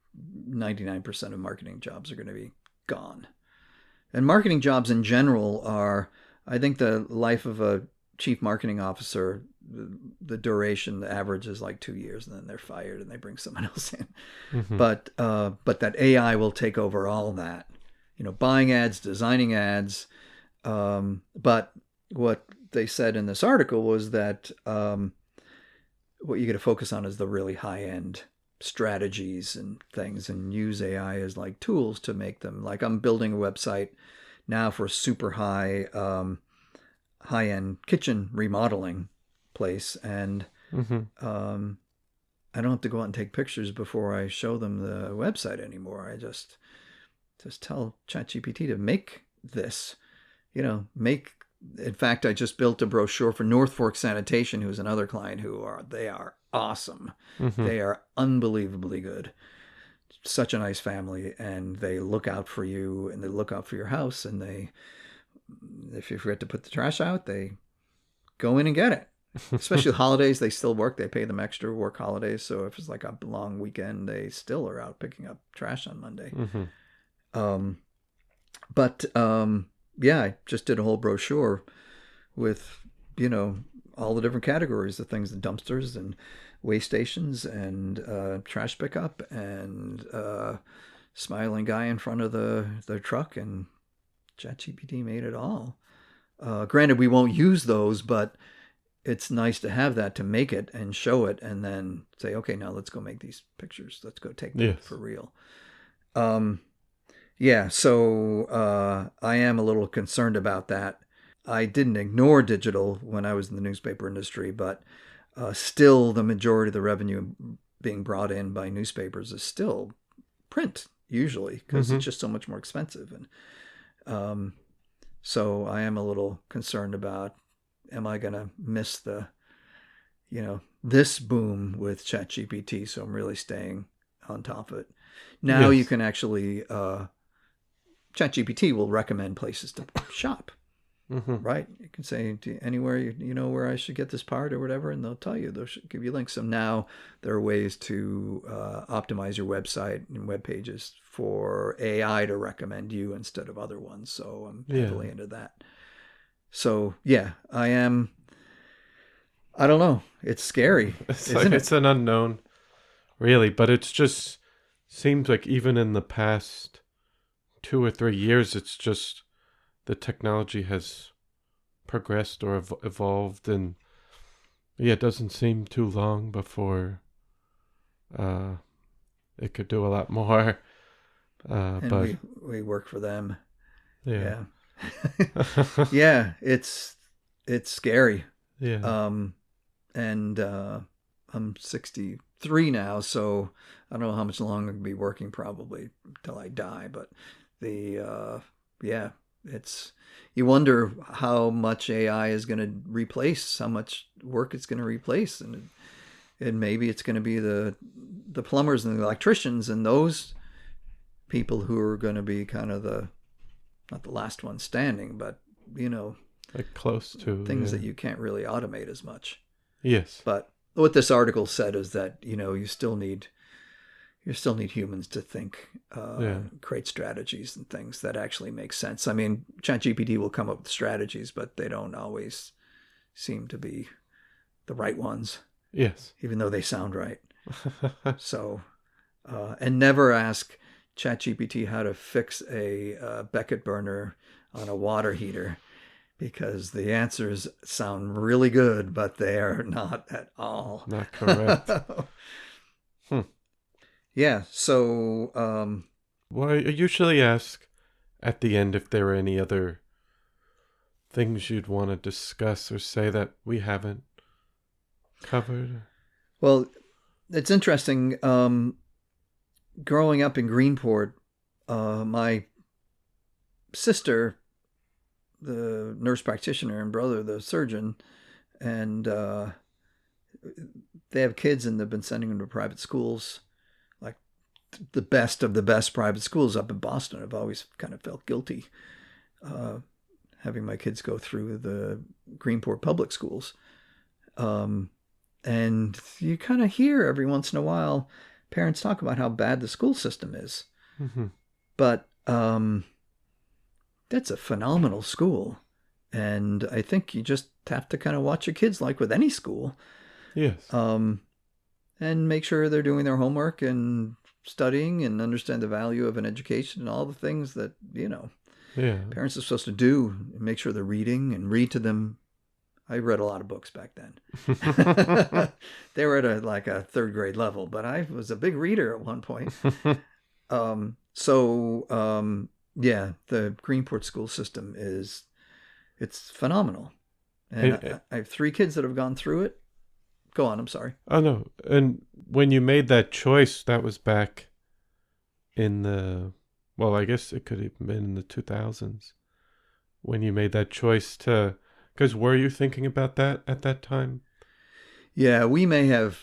99% of marketing jobs are going to be gone. And marketing jobs in general are, I think the life of a chief marketing officer, the duration, the average is like 2 years, and then they're fired and they bring someone else in. Mm-hmm. But that AI will take over all that, buying ads, designing ads. But what they said in this article was that what you got to focus on is the really high-end strategies and things, and use AI as like tools to make them. Like, I'm building a website now for a super high-end kitchen remodeling place, and I don't have to go out and take pictures before I show them the website anymore. I just tell ChatGPT to make this, in fact, I just built a brochure for Fork Sanitation, who's another client they are awesome. Mm-hmm. They are unbelievably good. Such a nice family, and they look out for you, and they look out for your house, and if you forget to put the trash out, they go in and get it. Especially the holidays, they still work. They pay them extra work holidays. So if it's like a long weekend, they still are out picking up trash on Monday. Mm-hmm. Yeah, I just did a whole brochure with, all the different categories of things, the dumpsters and waste stations and trash pickup and smiling guy in front of the truck, and ChatGPT made it all. Granted, we won't use those, but it's nice to have that to make it and show it, and then say, okay, now let's go make these pictures. Let's go take them for real. Yeah, so I am a little concerned about that. I didn't ignore digital when I was in the newspaper industry, but still the majority of the revenue being brought in by newspapers is still print, usually, because it's just so much more expensive. And so I am a little concerned about, am I going to miss the, this boom with ChatGPT? So I'm really staying on top of it. Now you can actually... ChatGPT will recommend places to shop, right? You can say, anywhere you know where I should get this part or whatever, and they'll tell you. They'll give you links. So now there are ways to optimize your website and web pages for AI to recommend you instead of other ones. So I'm heavily into that. So yeah, I am. I don't know. It's scary. It's an unknown, really, but it's just seems like even in the past 2 or 3 years, it's just the technology has progressed or evolved, and it doesn't seem too long before it could do a lot more. And but we work for them. Yeah. Yeah, it's scary. Yeah. And I'm 63 now, so I don't know how much longer I'm going to be working, probably till I die, but it's, you wonder how much AI is going to replace, how much work it's going to replace, and maybe it's going to be the plumbers and the electricians and those people who are going to be kind of not the last one standing, but like close to things that you can't really automate as much. Yes. But what this article said is that, you still need humans to think, create strategies and things that actually make sense. I mean, ChatGPT will come up with strategies, but they don't always seem to be the right ones. Yes. Even though they sound right. So, and never ask ChatGPT how to fix a Beckett burner on a water heater, because the answers sound really good, but they are not at all. Not correct. Yeah, so... well, I usually ask at the end if there are any other things you'd want to discuss or say that we haven't covered. Well, it's interesting. Growing up in Greenport, my sister, the nurse practitioner, and brother, the surgeon, and they have kids, and they've been sending them to private schools, like the best of the best private schools up in Boston. I've always kind of felt guilty having my kids go through the Greenport public schools. And you kind of hear every once in a while parents talk about how bad the school system is. Mm-hmm. But that's a phenomenal school. And I think you just have to kind of watch your kids like with any school. Yes. And make sure they're doing their homework and studying and understand the value of an education and all the things that, parents are supposed to do. And make sure they're reading and read to them. I read a lot of books back then. They were at a third grade level, but I was a big reader at one point. The Greenport school system it's phenomenal. And I have 3 kids that have gone through it. Go on, I'm sorry. Oh, no. And when you made that choice, that was back in I guess it could have been in the 2000s when you made that choice to... Because were you thinking about that at that time? Yeah, we may have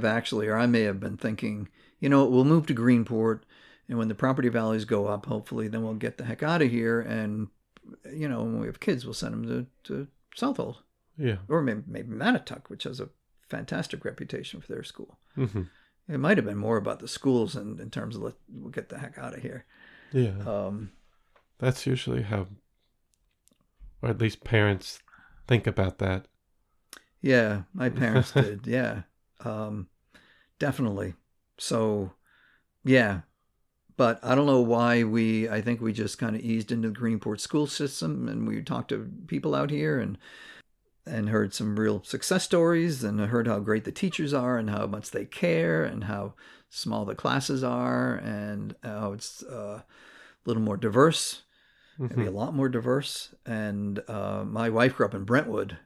actually, or I may have been thinking, we'll move to Greenport, and when the property values go up, hopefully, then we'll get the heck out of here. And, when we have kids, we'll send them to Southold. Yeah. Or maybe Mattituck, which has a fantastic reputation for their school. Mm-hmm. It might have been more about the schools in terms of we'll get the heck out of here. Yeah. That's usually how... Or at least parents think about that. Yeah, my parents did. Yeah, definitely. So, yeah. But I don't know why I think we just kind of eased into the Greenport school system, and we talked to people out here and heard some real success stories, and I heard how great the teachers are and how much they care and how small the classes are and how it's a little more diverse. Maybe a lot more diverse. And my wife grew up in Brentwood,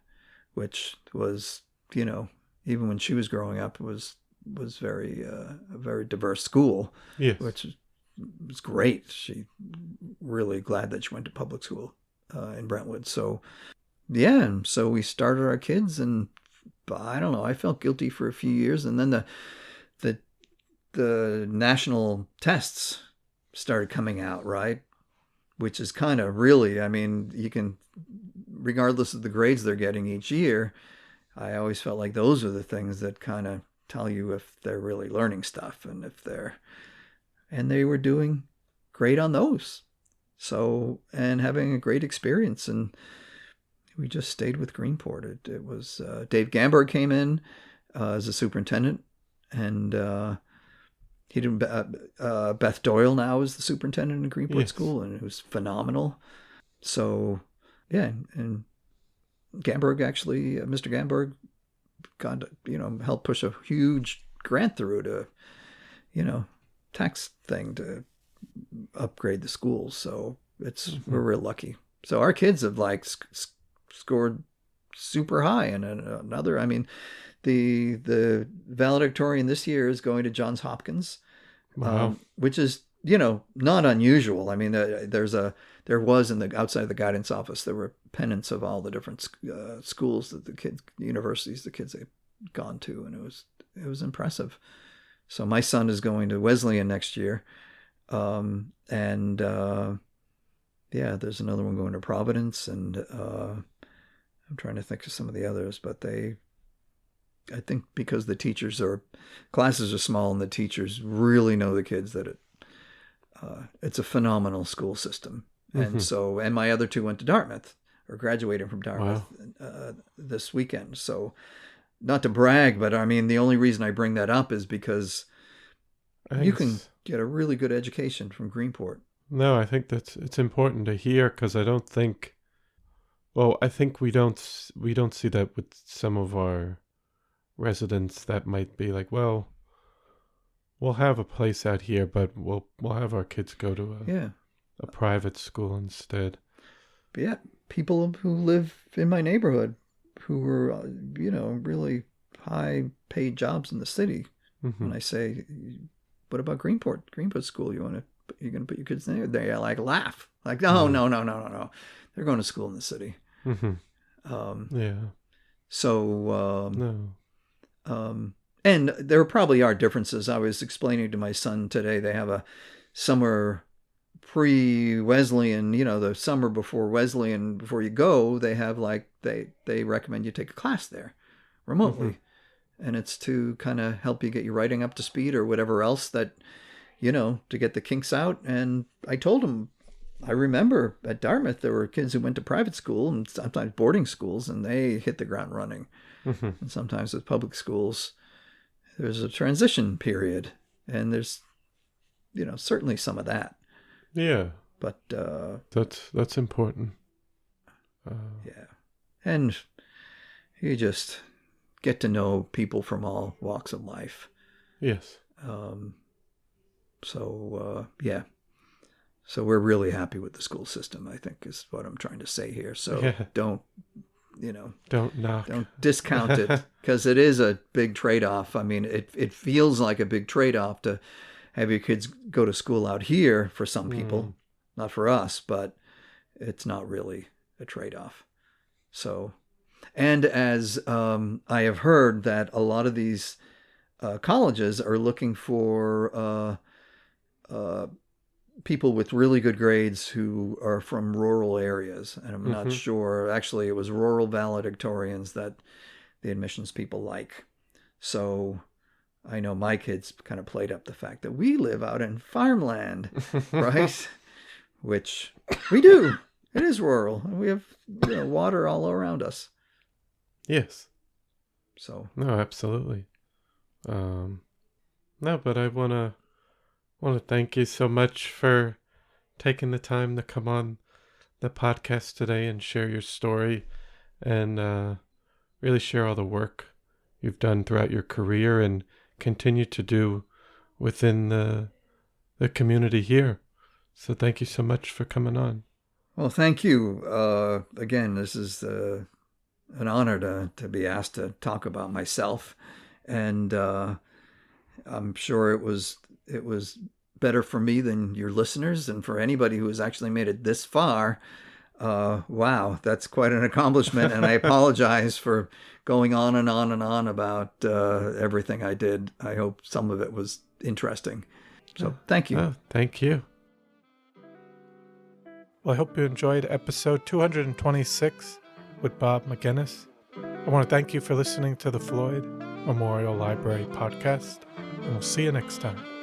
which was, even when she was growing up, was very a very diverse school. Yes. Which was great. She really glad that she went to public school in Brentwood. So yeah, and so we started our kids, and I don't know, I felt guilty for a few years, and then the national tests started coming out, right? Which is kind of really, I mean, you can, regardless of the grades they're getting each year, I always felt like those are the things that kind of tell you if they're really learning stuff and they were doing great on those. So, and having a great experience. And we just stayed with Greenport. It was, Dave Gamberg came in as a superintendent, and he did, Beth Doyle now is the superintendent in Greenport School, and it was phenomenal. So, yeah, and Gamberg actually, Mr. Gamberg, helped push a huge grant through to, tax thing to upgrade the schools. So we're real lucky. So our kids have scored super high, and another, I mean, the valedictorian this year is going to Johns Hopkins, wow. Which is, not unusual. I mean, there was in the outside of the guidance office, there were pennants of all the different schools that universities the kids had gone to, and it was impressive. So my son is going to Wesleyan next year, and yeah, there's another one going to Providence, and I'm trying to think of some of the others, but I think because classes are small and the teachers really know the kids, that it's a phenomenal school system. And so, and my other two went to Dartmouth, or graduated from Dartmouth this weekend. So, not to brag, but I mean, the only reason I bring that up is because you can get a really good education from Greenport. No, I think it's important to hear, because I think we don't see that with some of our residents that might be like, well, we'll have a place out here, but we'll have our kids go to a private school instead. But yeah, people who live in my neighborhood who were, really high paid jobs in the city. When I say, what about Greenport school? You're going to put your kids there? They like laugh like, no. They're going to school in the city. And there probably are differences. I was explaining to my son today, they have a summer pre-Wesleyan, the summer before Wesleyan, before you go, they have they recommend you take a class there remotely. And it's to kind of help you get your writing up to speed or whatever else that, to get the kinks out. And I told him, I remember at Dartmouth, there were kids who went to private school and sometimes boarding schools, and they hit the ground running. And sometimes with public schools, there's a transition period, and there's, certainly some of that. Yeah. But that's important. Yeah. And you just get to know people from all walks of life. Yes. So we're really happy with the school system, I think, is what I'm trying to say here. So don't knock. Don't discount it, because it is a big trade-off. I mean, it feels like a big trade-off to have your kids go to school out here for some people, not for us, but it's not really a trade-off. So, and as I have heard that a lot of these colleges are looking for people with really good grades who are from rural areas. And I'm not sure, actually it was rural valedictorians that the admissions people like. So I know my kids kind of played up the fact that we live out in farmland, right? Which we do. It is rural. We have water all around us. Yes. So. No, absolutely. No, but I want to thank you so much for taking the time to come on the podcast today and share your story, and really share all the work you've done throughout your career and continue to do within the community here. So thank you so much for coming on. Well, thank you. Again, this is an honor to be asked to talk about myself, and I'm sure it was better for me than your listeners, and for anybody who has actually made it this far. Wow, that's quite an accomplishment, and I apologize for going on and on and on about everything I did. I hope some of it was interesting. So thank you. Oh, thank you. Well, I hope you enjoyed episode 226 with Bob McInnis. I want to thank you for listening to the Floyd Memorial Library podcast, and we'll see you next time.